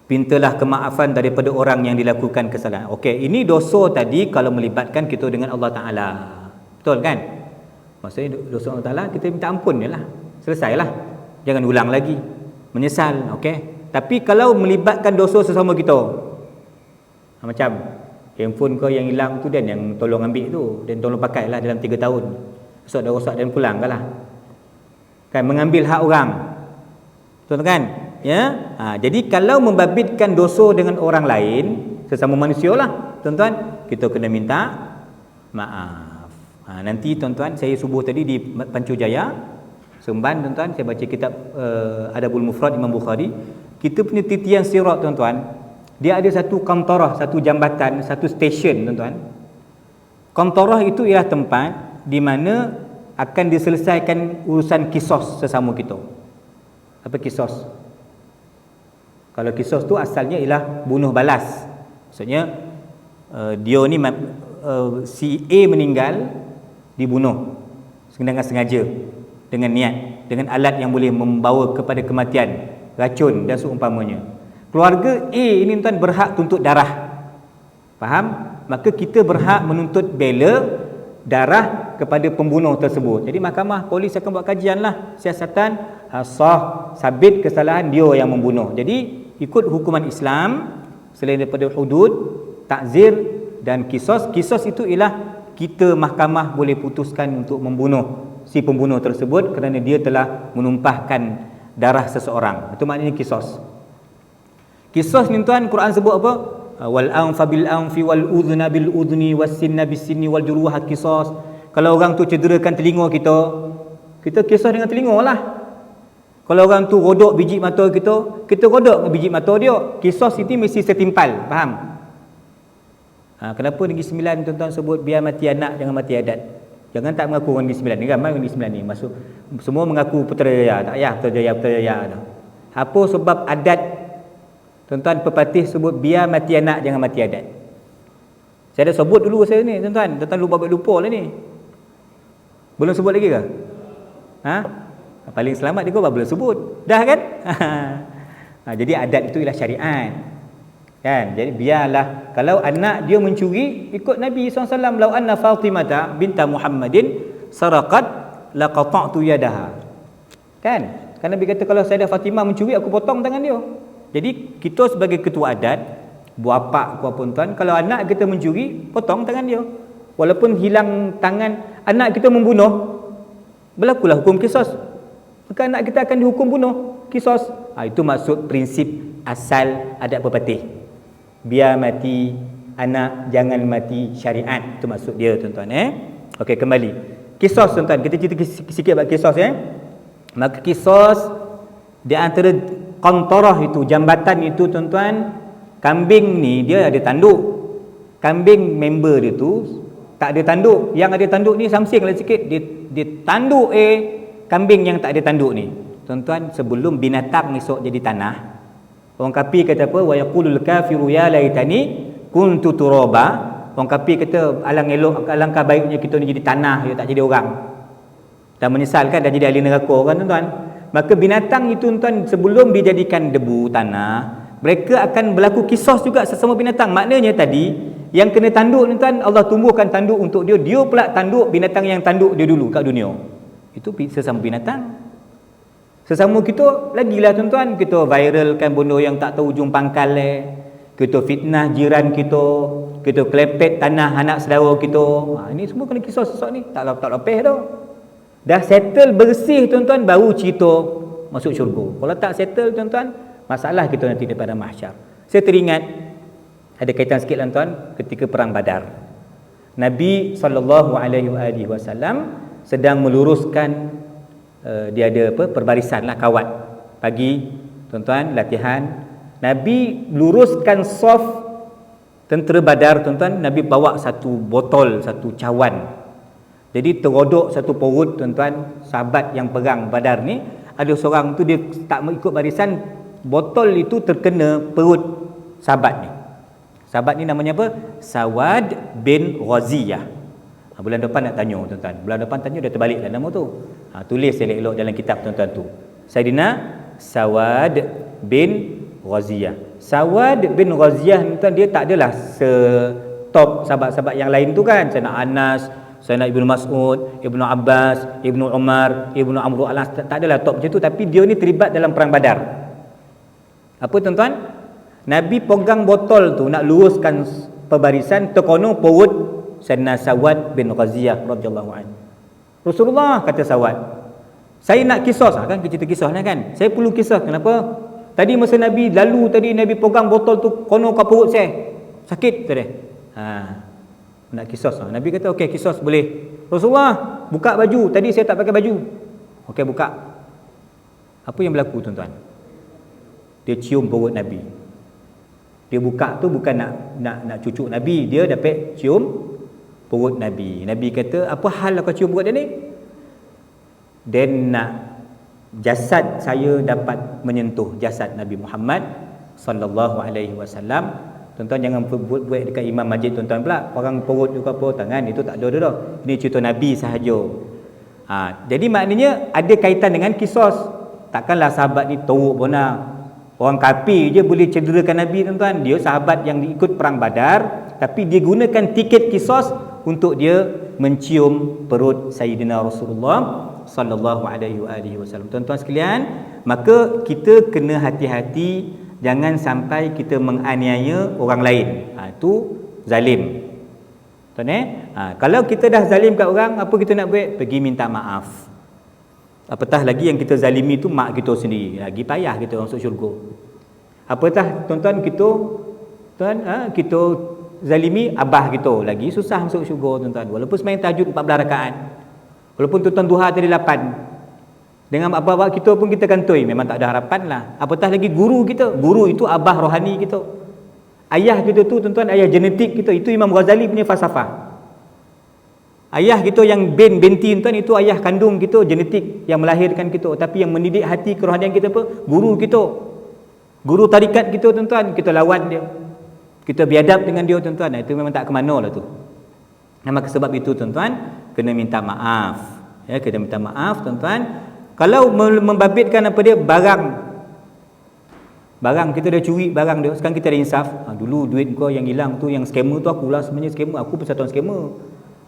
Pintalah kemaafan daripada orang yang dilakukan kesalahan. Okey, ini dosa tadi kalau melibatkan kita dengan Allah Taala. Betul kan? Maksudnya dosa Allah Taala kita minta ampun jelah. Selesailah. Jangan ulang lagi. Menyesal, okey. Tapi kalau melibatkan dosa sesama kita, macam handphone kau yang hilang tu dan yang tolong ambil tu, dan tolong pakailah dalam 3 tahun. Esok dah rosak dan pulang lah. Kan mengambil hak orang. Betul kan? Ya. Jadi kalau membabitkan dosa dengan orang lain, sesama manusia lah, tuan-tuan, kita kena minta maaf. Nanti tuan-tuan, saya subuh tadi di Pancu Jaya, Seremban tuan-tuan, saya baca kitab Adabul Mufrad Imam Bukhari. Kita punya titian sirat tuan-tuan, dia ada satu kantorah, satu jambatan, satu stesen tuan-tuan. Kantorah itu ialah tempat di mana akan diselesaikan urusan kisos sesama kita. Apa kisos? Kalau kisos tu asalnya ialah bunuh balas. Maksudnya dia ni si A meninggal, dibunuh dengan sengaja, dengan niat, dengan alat yang boleh membawa kepada kematian, racun dan seumpamanya. Keluarga A ini tuan berhak tuntut darah. Faham? Maka kita berhak menuntut bela darah kepada pembunuh tersebut. Jadi mahkamah polis akan buat kajian lah, siasatan sah sabit kesalahan dia yang membunuh. Jadi ikut hukuman Islam selain daripada hudud, takzir dan kisos. Kisos itu ialah kita mahkamah boleh putuskan untuk membunuh si pembunuh tersebut kerana dia telah menumpahkan darah seseorang. Itu maknanya kisos. Kisos ni tuan, Quran sebut apa? Wal anfa bil anfi wal udhna bil udhni was sinna bis sinni wal juruha kisos. Kalau orang tu cederakan telinga kita, kita kisos dengan telinga lah. Kalau orang tu rodok biji mata kita rodok dengan biji mata dia. Kisos itu mesti setimpal, faham? Kenapa Negeri Sembilan tuan-tuan sebut biar mati anak jangan mati adat? Jangan tak mengaku orang Negeri Sembilan ni, ramai Negeri Sembilan ni masuk semua mengaku Putrajaya, tak payah Putrajaya dah. Apa sebab adat? Tuan-tuan, pepatih sebut biar mati anak jangan mati adat. Saya dah sebut dulu saya ni tuan-tuan. Tuan-tuan lupa lah ni. Belum sebut lagi ke? Paling selamat dia kau belum sebut. Dah kan? Jadi adat itu ialah syariat. Kan? Jadi biarlah kalau anak dia mencuri ikut Nabi SAW, lau anna Fatimata binta Muhammadin saraqat laqata'tu yadaha. Kan? Kan Nabi kata kalau Sayyidah Fatimah mencuri aku potong tangan dia. Jadi kita sebagai ketua adat, buapak ku apa tuan, kalau anak kita mencuri, potong tangan dia. Walaupun hilang tangan, anak kita membunuh, berlakulah hukum kisos. Maka anak kita akan dihukum bunuh, kisos. Itu maksud prinsip asal adat pepatih. Biar mati anak, jangan mati syariat. Itu maksud dia tuan-tuan. Okey, kembali. Kisos tuan-tuan, kita cerita sikit bab kisos Maka kisos di antara kantorah itu, jambatan itu tuan-tuan, kambing ni dia ada tanduk. Kambing member dia tu tak ada tanduk. Yang ada tanduk ni samsing lah sikit, dia tanduk kambing yang tak ada tanduk ni. Tuan-tuan, sebelum binatang esok jadi tanah, orang kafir kata apa? Wa yaqulul kafiru ya laitani kuntu turaba. Orang kafir kata alangkah baiknya kita ni jadi tanah, dia tak jadi orang. Dan menyesalkan dah jadi ahli neraka kan tuan-tuan. Maka binatang itu tuan, sebelum dijadikan debu tanah, mereka akan berlaku kisos juga sesama binatang. Maknanya tadi Yang kena tanduk ni tuan, Allah tumbuhkan tanduk untuk dia. Dia pula tanduk binatang yang tanduk dia dulu kat dunia. Itu sesama binatang. Sesama kita, lagilah tuan-tuan, kita viralkan benda yang tak tahu ujung pangkal kita fitnah jiran kita kelepet tanah anak saudara kita. Ini semua kena kisah sesak ni. Tak lepeh dah. Dah settle bersih tuan-tuan, baru cerita masuk syurga. Kalau tak settle tuan-tuan, masalah kita nanti daripada mahsyar. Saya teringat ada kaitan sikit lah tuan, ketika perang Badar. Nabi SAW sedang meluruskan dia ada perbarisan lah, kawat. Pagi tuan-tuan latihan. Nabi luruskan saf tentera Badar tuan-tuan. Nabi bawa satu botol, satu cawan. Jadi terodok satu perut tuan-tuan, sahabat yang perang Badar ni, ada seorang tu dia tak ikut barisan, botol itu terkena perut sahabat ni. Sahabat ni namanya apa? Sawad bin Ghaziyah. Bulan depan nak tanya tuan-tuan. Bulan depan tanya dah terbalik dah nama tu. Tulis elok-elok dalam kitab tuan-tuan tu. Saidina Sawad bin Ghaziyah. Sawad bin Ghaziyah tuan, dia tak adalah setop sahabat-sahabat yang lain tu kan. Sayyidina Anas, Sayyidina Ibnu Mas'ud, Ibnu Abbas, Ibnu Umar, Ibnu Amr al-As, tak adalah top macam tu. Tapi dia ni terlibat dalam perang Badar. Apa tuan-tuan? Nabi pegang botol tu nak luruskan perbarisan, terkono perut Sayyidina Sawad bin Ghaziyah radhiyallahu anhu. Rasulullah kata Sawad, saya nak kisah kan, cerita kisah ni kan. Saya perlu kisah. Kenapa? Tadi masa Nabi lalu tadi, Nabi pegang botol tu kono ke perut saya. Sakit tu dia. Nak kisah. Nabi kata okey, kisah boleh. Rasulullah buka baju. Tadi saya tak pakai baju. Okey, buka. Apa yang berlaku tuan-tuan? Dia cium perut Nabi. Dia buka tu bukan nak cucuk Nabi, dia dapat cium perut Nabi. Nabi kata, apa hal kau cium perut dia ni? Dia nak jasad saya dapat menyentuh jasad Nabi Muhammad sallallahu alaihi wasallam. Tuan-tuan jangan buat dekat imam masjid tuan-tuan pula. Orang perut juga apa tangan itu tak ada dah. Ini cerita Nabi sahaja. Jadi maknanya ada kaitan dengan kisos. Takkanlah sahabat ni teruk benar. Orang kafir je boleh cederakan Nabi tuan-tuan. Dia sahabat yang ikut perang Badar, tapi dia gunakan tiket kisos untuk dia mencium perut Sayyidina Rasulullah sallallahu alaihi wasallam. Tuan-tuan sekalian, maka kita kena hati-hati jangan sampai kita menganiaya orang lain. Itu zalim. Tuan kalau kita dah zalim kat orang, apa kita nak buat? Pergi minta maaf. Apatah lagi yang kita zalimi tu mak kita sendiri, lagi payah kita masuk syurga. Apatah tuan-tuan kita zalimi abah kita, lagi susah masuk syurga tuan-tuan. Walaupun sembahyang tahajud 14 rakaat, walaupun tuan-tuan duha tadi 8, dengan abah-abah kita pun kita kantoi, memang tak ada harapan lah. Apatah lagi guru kita, guru itu abah rohani kita. Ayah kita tu tuan-tuan, ayah genetik kita, itu Imam Ghazali punya falsafah. Ayah kita yang binti tuan, itu ayah kandung kita, genetik yang melahirkan kita. Tapi yang mendidik hati kerohanian kita apa? Guru kita. Guru tarikat kita tuan-tuan, kita lawan dia, kita biadab dengan dia tuan-tuan. Itu memang tak ke mana lah tu. Maka sebab itu tuan-tuan kena minta maaf. Ya, kena minta maaf tuan-tuan. Kalau membabitkan apa dia, barang kita dah curi barang dia, sekarang kita ada insaf. Dulu duit kau yang hilang tu, yang scammer tu akulah sebenarnya scammer, aku persatuan scammer.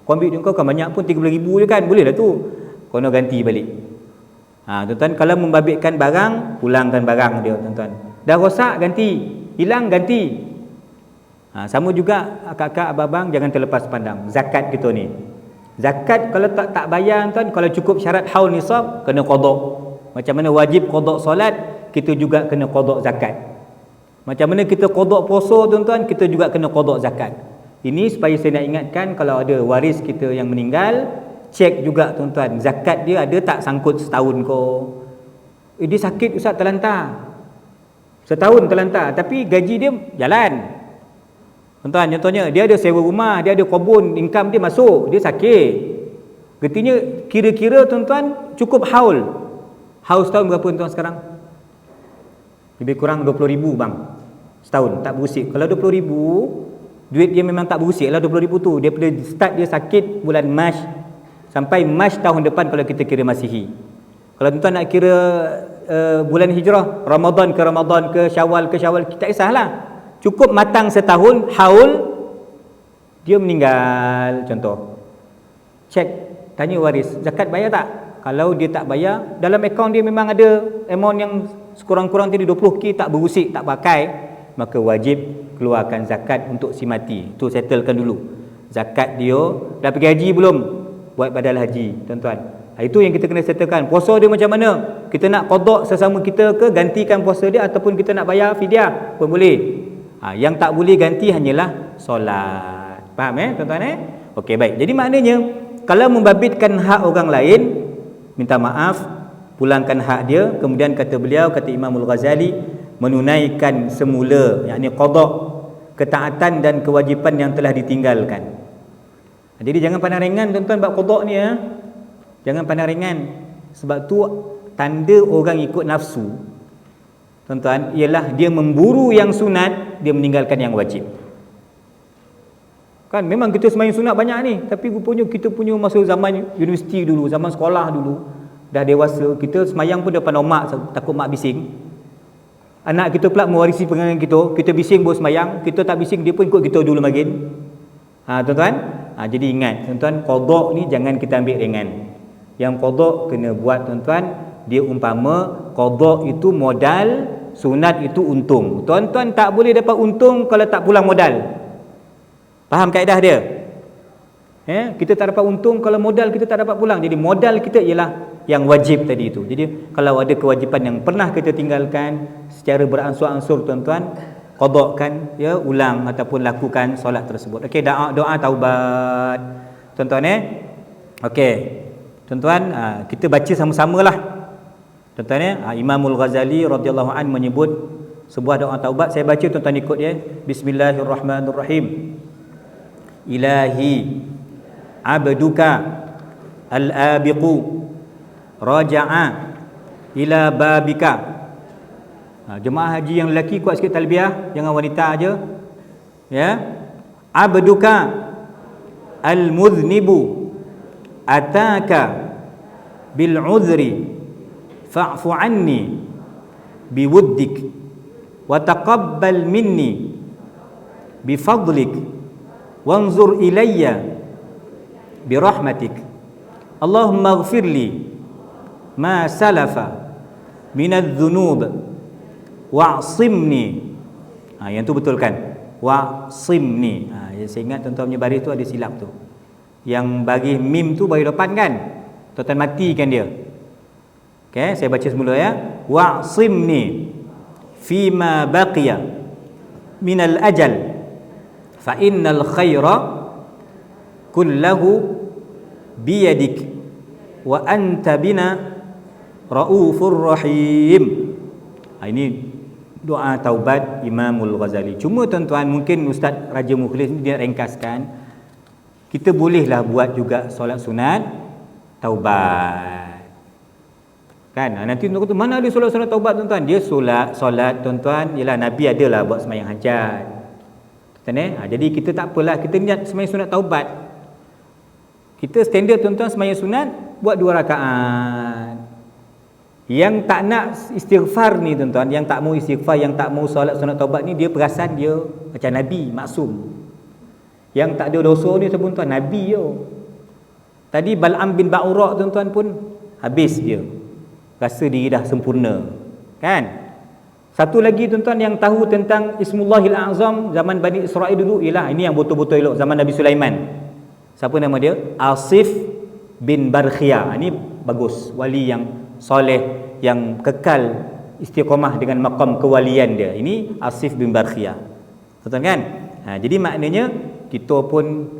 Kau ambil duit kau kan banyak pun 30,000 je kan, boleh lah tu. Kau nak ganti balik. Tuan-tuan, kalau membabitkan barang, pulangkan barang dia tuan-tuan. Dah rosak ganti, hilang ganti. Sama juga kakak abang-abang, jangan terlepas pandang zakat kita ni. Zakat kalau tak bayar tuan, kalau cukup syarat haul nisab, kena qada. Macam mana wajib qada solat, kita juga kena qada zakat. Macam mana kita qada puasa tuan-tuan, kita juga kena qada zakat. Ini supaya saya nak ingatkan, kalau ada waris kita yang meninggal, cek juga tuan-tuan, zakat dia ada tak sangkut setahun kau. Dia sakit ustaz, terlantar. Setahun terlantar, tapi gaji dia jalan. Tuan-tuan, contohnya dia ada sewa rumah, dia ada kebun, income dia masuk, dia sakit. Artinya kira-kira tuan-tuan cukup haul. Haul setahun berapa tuan sekarang? Lebih kurang 20,000 bang. Setahun, tak berusik. Kalau 20,000, duit dia memang tak berusik lah 20,000 tu. Dia pada start dia sakit bulan Mac sampai Mac tahun depan kalau kita kira Masihi. Kalau tuan-tuan nak kira bulan Hijrah, Ramadan ke Syawal, kita kisahlah. Cukup matang setahun, haul Dia meninggal contoh. Cek, tanya waris, zakat bayar tak? Kalau dia tak bayar, dalam akaun dia memang ada amount yang sekurang-kurang tadi 20k tak berusik, tak pakai, maka wajib keluarkan zakat untuk si mati. Tu settlekan dulu. Zakat dia dah pergi haji belum? Buat badal haji, tuan-tuan. Itu yang kita kena settlekan. Puasa dia macam mana? Kita nak qada sesama kita ke gantikan puasa dia, ataupun kita nak bayar fidyah pun boleh. Yang tak boleh ganti hanyalah solat. Faham tuan-tuan Okey, baik. Jadi maknanya kalau membabitkan hak orang lain, minta maaf, pulangkan hak dia. Kemudian kata beliau, kata Imamul Ghazali, menunaikan semula, yakni qada, ketaatan dan kewajipan yang telah ditinggalkan. Jadi jangan pandang ringan tuan-tuan bab qada ni Jangan pandang ringan. Sebab tu tanda orang ikut nafsu, tuan-tuan, ialah dia memburu yang sunat, dia meninggalkan yang wajib. Kan memang kita sembahyang sunat banyak ni, tapi rupanya kita punya masa zaman universiti dulu, zaman sekolah dulu, dah dewasa, kita sembahyang pun depan mak, takut mak bising. Anak kita pula mewarisi pegangan kita bising baru sembahyang, kita tak bising dia pun ikut kita dulu magin. Tuan-tuan, jadi ingat tuan-tuan, qada ni jangan kita ambil ringan. Yang qada kena buat tuan-tuan. Dia umpama qada itu modal, sunat itu untung. Tuan-tuan tak boleh dapat untung kalau tak pulang modal. Faham kaedah dia? Kita tak dapat untung kalau modal kita tak dapat pulang. Jadi modal kita ialah yang wajib tadi itu. Jadi kalau ada kewajipan yang pernah kita tinggalkan secara beransur-ansur, tuan-tuan, qadakan, ulang ataupun lakukan solat tersebut. Okey, doa taubat. Tuan-tuan okey. Tuan-tuan, kita baca sama-samalah. Tuan-tuan Imamul Ghazali radhiyallahu an menyebut sebuah doa taubat. Saya baca, tuan-tuan ikut Bismillahirrahmanirrahim. Ilahi abduka al-abiqu raja'a ila babika. Jemaah haji yang lelaki kuat sikit talbiyah, jangan wanita aja. Abduka al-mudhnibu ataka bil udhri fa'fu anni biwuddik wa taqabbal minni bifadlik wanzur ilayya birahmatik. Allahumma ighfirli ma salafa minadh-dhunub wa'simni. Yang tu betul kan? Wa'simni. Saya ingat tuan-tuan punya baris tu ada silap tu. Yang bagi mim tu bagi depan kan? Tuan-tuan matikan dia. Okey, saya baca semula Wa'simni fima baqiya minal ajal fa innal khaira kullahu biyadik wa anta bina raufur rahim. Ini doa taubat Imamul Ghazali. Cuma tuan-tuan, mungkin Ustaz Raja Mukhlis ni dia ringkaskan, kita bolehlah buat juga solat sunat taubat. Kan? Nanti tuan kata, mana ada solat-solat taubat tuan-tuan? Dia solat tuan-tuan, ialah Nabi adalah buat sembahyang hajat. Jadi kita tak apalah, kita niat sembahyang sunat taubat. Kita standard tuan-tuan sembahyang sunat buat 2 rakaat. Yang tak nak istighfar ni tuan-tuan, yang tak mau istighfar, yang tak mau solat sunat taubat ni, dia perasan dia macam Nabi maksum. Yang tak ada dosa ni tuan-tuan, Nabi Tadi Bal'am bin Ba'ura tuan-tuan pun habis dia, rasa diri dah sempurna. Kan? Satu lagi tuan-tuan yang tahu tentang Ismullahil A'zam zaman Bani Israel dulu, ialah ini yang betul-betul elok, zaman Nabi Sulaiman. Siapa nama dia? Asif bin Barkhia. Ini bagus, wali yang soleh, yang kekal istiqamah dengan maqam kewalian dia. Ini Asif bin Barkhia. Tuan-tuan kan? Jadi maknanya kita pun,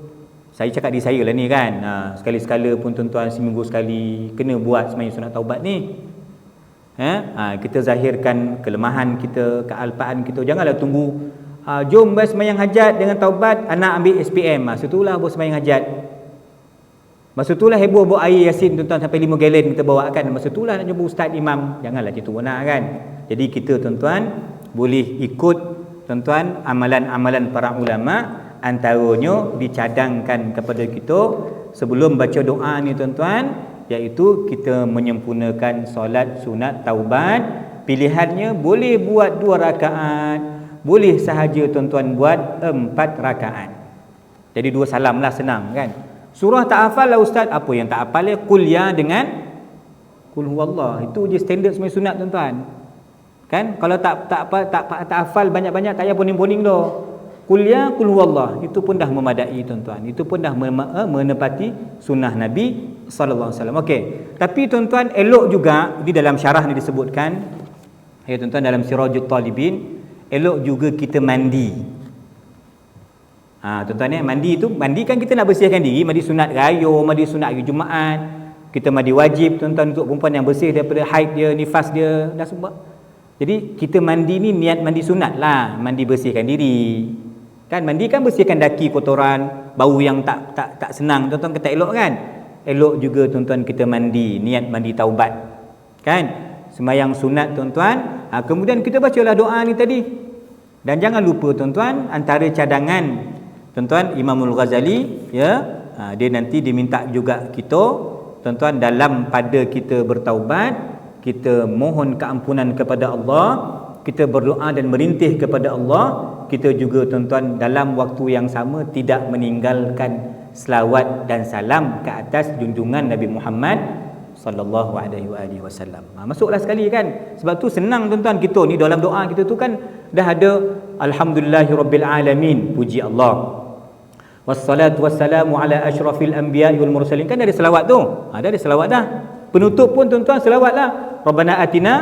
saya cakap di saya lah ni kan, sekali-sekala pun tuan-tuan, seminggu sekali kena buat sembahyang sunat taubat ni. Kita zahirkan kelemahan kita, kealpaan kita. Janganlah tunggu jom sembahyang hajat dengan taubat, anak ambil SPM. Masa itulah buat sembahyang hajat. Masa itulah heboh bawa air Yasin tuan-tuan sampai 5 galen kita bawakan. Masa itulah nak jumpa ustaz imam. Janganlah macam tu nak kan. Jadi kita tuan-tuan boleh ikut tuan-tuan amalan-amalan para ulama. Antaranya dicadangkan kepada kita sebelum baca doa ni tuan-tuan, iaitu kita menyempurnakan solat sunat taubat. Pilihannya boleh buat 2 rakaat, boleh sahaja tuan-tuan buat 4 rakaat. Jadi 2 salam lah, senang kan. Surah tak hafal lah ustaz, apa yang tak hafal qul ya dengan qul huwallah. Itu je standard semua sunat tuan-tuan. Kan kalau tak hafal banyak-banyak, tak payah poning-poning dah. Qul ya qul huwallah, itu pun dah memadai tuan-tuan. Itu pun dah menepati sunnah Nabi sallallahu alaihi wasallam. Okey. Tapi tuan-tuan, elok juga di dalam syarah ni disebutkan, ya tuan-tuan, dalam Sirajul Talibin, elok juga kita mandi. Tuan-tuan mandi tu, mandi kan kita nak bersihkan diri, mandi sunat raya, mandi sunat hari Jumaat. Kita mandi wajib tuan-tuan untuk perempuan yang bersih daripada haid dia, nifas dia dan semua. Jadi kita mandi ni niat mandi sunat lah, mandi bersihkan diri. Kan mandi kan bersihkan daki, kotoran, bau yang tak senang tuan-tuan, kata elok kan? Elok juga tuan-tuan kita mandi, niat mandi taubat. Kan? Sembahyang sunat tuan-tuan, kemudian kita bacalah doa ni tadi. Dan jangan lupa tuan-tuan, antara cadangan tuan-tuan Imamul Ghazali, ya, dia nanti diminta juga kita tuan-tuan, dalam pada kita bertaubat, kita mohon keampunan kepada Allah, kita berdoa dan merintih kepada Allah, kita juga tuan-tuan dalam waktu yang sama tidak meninggalkan selawat dan salam ke atas junjungan Nabi Muhammad sallallahu alaihi wasallam. Masuklah sekali kan. Sebab tu senang tuan-tuan, kita ni dalam doa kita tu kan dah ada alhamdulillahirabbil alamin, puji Allah. Wassalatu wassalamu ala asyrafil anbiya'i wal mursalin, kan ada selawat tu. Ada selawat dah. Penutup pun tuan-tuan selawatlah. Rabbana atina,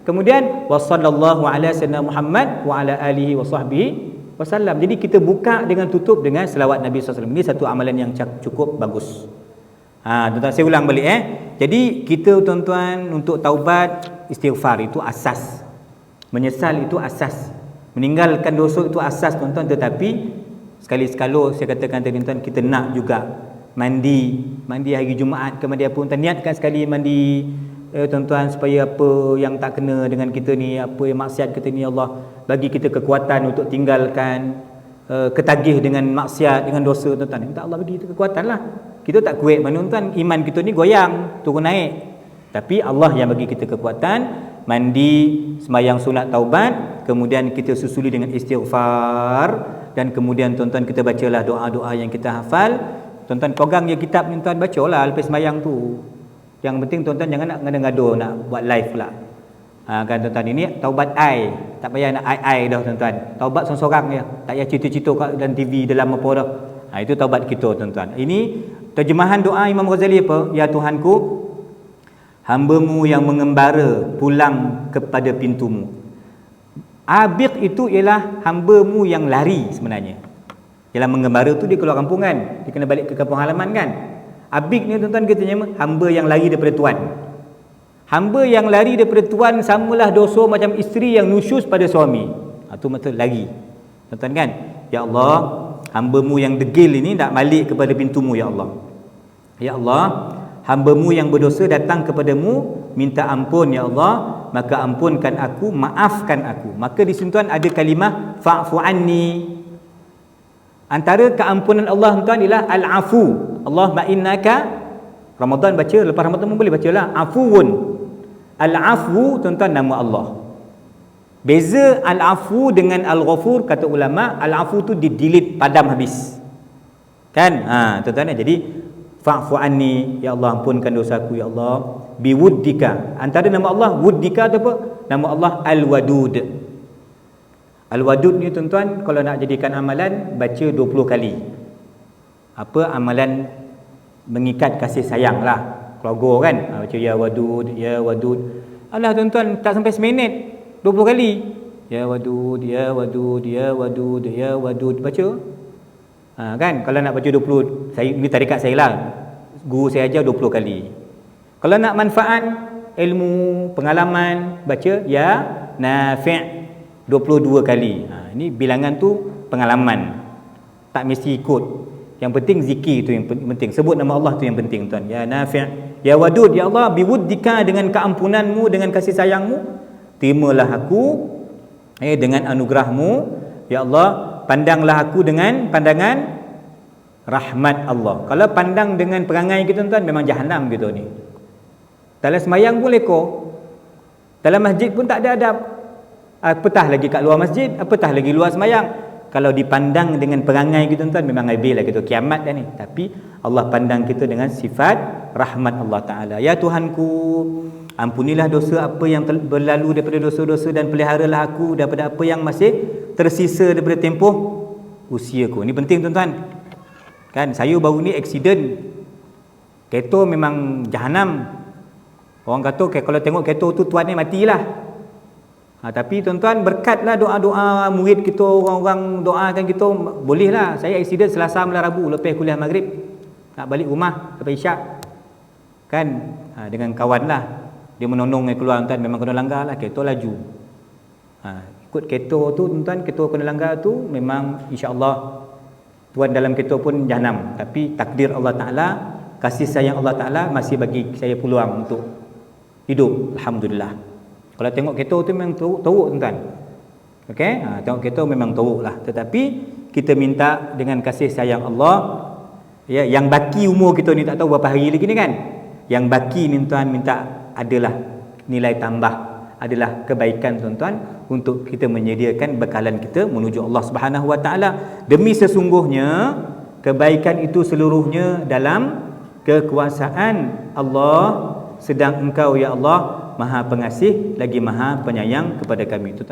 kemudian wassallallahu ala sayyidina Muhammad wa ala alihi wa sahbihi wasallam. Jadi kita buka dengan tutup dengan selawat Nabi sallallahu alaihi wasallam. Ini satu amalan yang cukup bagus. Tuan-tuan, saya ulang balik Jadi kita tuan-tuan untuk taubat, istighfar itu asas. Menyesal itu asas. Meninggalkan dosa itu asas tuan-tuan, tetapi sekali-sekala saya katakan tadi tuan, kita nak juga mandi hari Jumaat ke mandi apa, tuan niatkan sekali mandi tuan-tuan, supaya apa yang tak kena dengan kita ni, apa yang maksiat kita ni, Allah bagi kita kekuatan untuk tinggalkan, ketagih dengan maksiat, dengan dosa tuan-tuan. Minta Allah bagi kita kekuatan lah. Kita tak kuat mana tuan, iman kita ni goyang, turun naik. Tapi Allah yang bagi kita kekuatan, mandi, sembahyang sunat taubat, kemudian kita susuli dengan istighfar, dan kemudian tuan-tuan kita bacalah doa-doa yang kita hafal. Tuan-tuan pegang je kitab ni tuan, bacalah lepas sembahyang tu. Yang penting tuan-tuan jangan nak ngada-ngada nak buat live pula. Kan tuan-tuan, ini taubat ai, tak payah nak ai dah tuan-tuan. Taubat seorang-seorang je, tak payah cerita-cerita kat dalam TV dalam apa dah. Itu taubat kita tuan-tuan. Ini terjemahan doa Imam Ghazali apa? Ya Tuhanku, hamba-Mu yang mengembara pulang kepada pintu-Mu. Abiq itu ialah hamba-Mu yang lari sebenarnya. Ialah mengembara tu dia keluar kampung kan, dia kena balik ke kampung halaman kan. Abiq ni tuan-tuan kita nyama hamba yang lari daripada tuan. Hamba yang lari daripada tuan samalah dosa macam isteri yang nusyus pada suami. Itu maksud lari. Tuan-tuan kan? Ya Allah, hamba-Mu yang degil ini tak balik kepada pintu-Mu ya Allah. Ya Allah, hamba-Mu yang berdosa datang kepadamu minta ampun ya Allah, maka ampunkan aku, maafkan aku. Maka di sini tuan ada kalimah fa'fu anni. Antara keampunan Allah tuan ialah al-afu. Allahumma innaka, Ramadan baca, lepas Ramadan pun boleh bacalah afuun. Al-afu tuan-tuan nama Allah. Beza al-afu dengan al-ghafur, kata ulama, al-afu tu di-delete, padam habis. Kan? Tuan-tuan, jadi fa'fu anni, ya Allah ampunkan dosaku ya Allah, biwuddika. Antara nama Allah wuddika tu apa? Nama Allah Al-Wadud. Al-Wadud ni tuan-tuan, kalau nak jadikan amalan, baca 20 kali. Apa amalan mengikat kasih sayang lah keluarga kan, baca ya Wadud, ya Wadud. Alah tuan-tuan, tak sampai seminit 20 kali. Ya Wadud, ya Wadud, ya Wadud, ya Wadud, baca. Kan, kalau nak baca 20, saya ni tarikat saya lah, guru saya ajar 20 kali. Kalau nak manfaat ilmu, pengalaman, baca ya Nafi' 22 kali. Ini bilangan tu pengalaman, tak mesti ikut. Yang penting zikir tu yang penting, sebut nama Allah tu yang penting tuan. Ya Nafi', ya Wadud, ya Allah biwuddika, dengan keampunanmu, dengan kasih sayangmu, terimalah aku dengan anugerahmu ya Allah. Pandanglah aku dengan pandangan rahmat Allah. Kalau pandang dengan perangai kita tuan, memang jahanam gitu ni. Dalam semayang pun leko, dalam masjid pun tak ada adab, apatah lagi kat luar masjid, apatah lagi luar semayang. kalau dipandang dengan perangai kita tuan, memang habis lah kita kiamat dah ni. Tapi Allah pandang kita dengan sifat rahmat Allah Ta'ala. Ya Tuhanku, ampunilah dosa apa yang berlalu daripada dosa-dosa, dan peliharalah aku daripada apa yang masih tersisa daripada tempoh usiaku. Ni penting tuan-tuan. Kan saya baru ni aksiden. Kereta memang jahanam. Orang kata kalau tengok kereta tu tuan ni matilah. Tapi tuan-tuan, berkatlah doa-doa murid kita, orang-orang doakan kita, bolehlah. Saya aksiden Selasa malam Rabu lepas kuliah maghrib, nak balik rumah lepas isyak. Kan dengan kawan lah, dia menonong keluar tuan, memang kena langgar lah, kereta laju. Ikut kereta tu tuan-tuan, kereta kena langgar tu memang insya-Allah tuan dalam kereta pun jahanam. Tapi takdir Allah Ta'ala, kasih sayang Allah Ta'ala masih bagi saya peluang untuk hidup, alhamdulillah. Kalau tengok kereta tu memang teruk tuan-tuan. Okey, tengok kereta memang teruk lah. Tetapi kita minta dengan kasih sayang Allah, ya, yang baki umur kita ni tak tahu berapa hari lagi ni kan. Yang baki ni tuan minta adalah nilai tambah, adalah kebaikan tuan-tuan, untuk kita menyediakan bekalan kita menuju Allah Subhanahu Wa Taala. Demi sesungguhnya kebaikan itu seluruhnya dalam kekuasaan Allah, sedang Engkau ya Allah Maha Pengasih lagi Maha Penyayang kepada kami.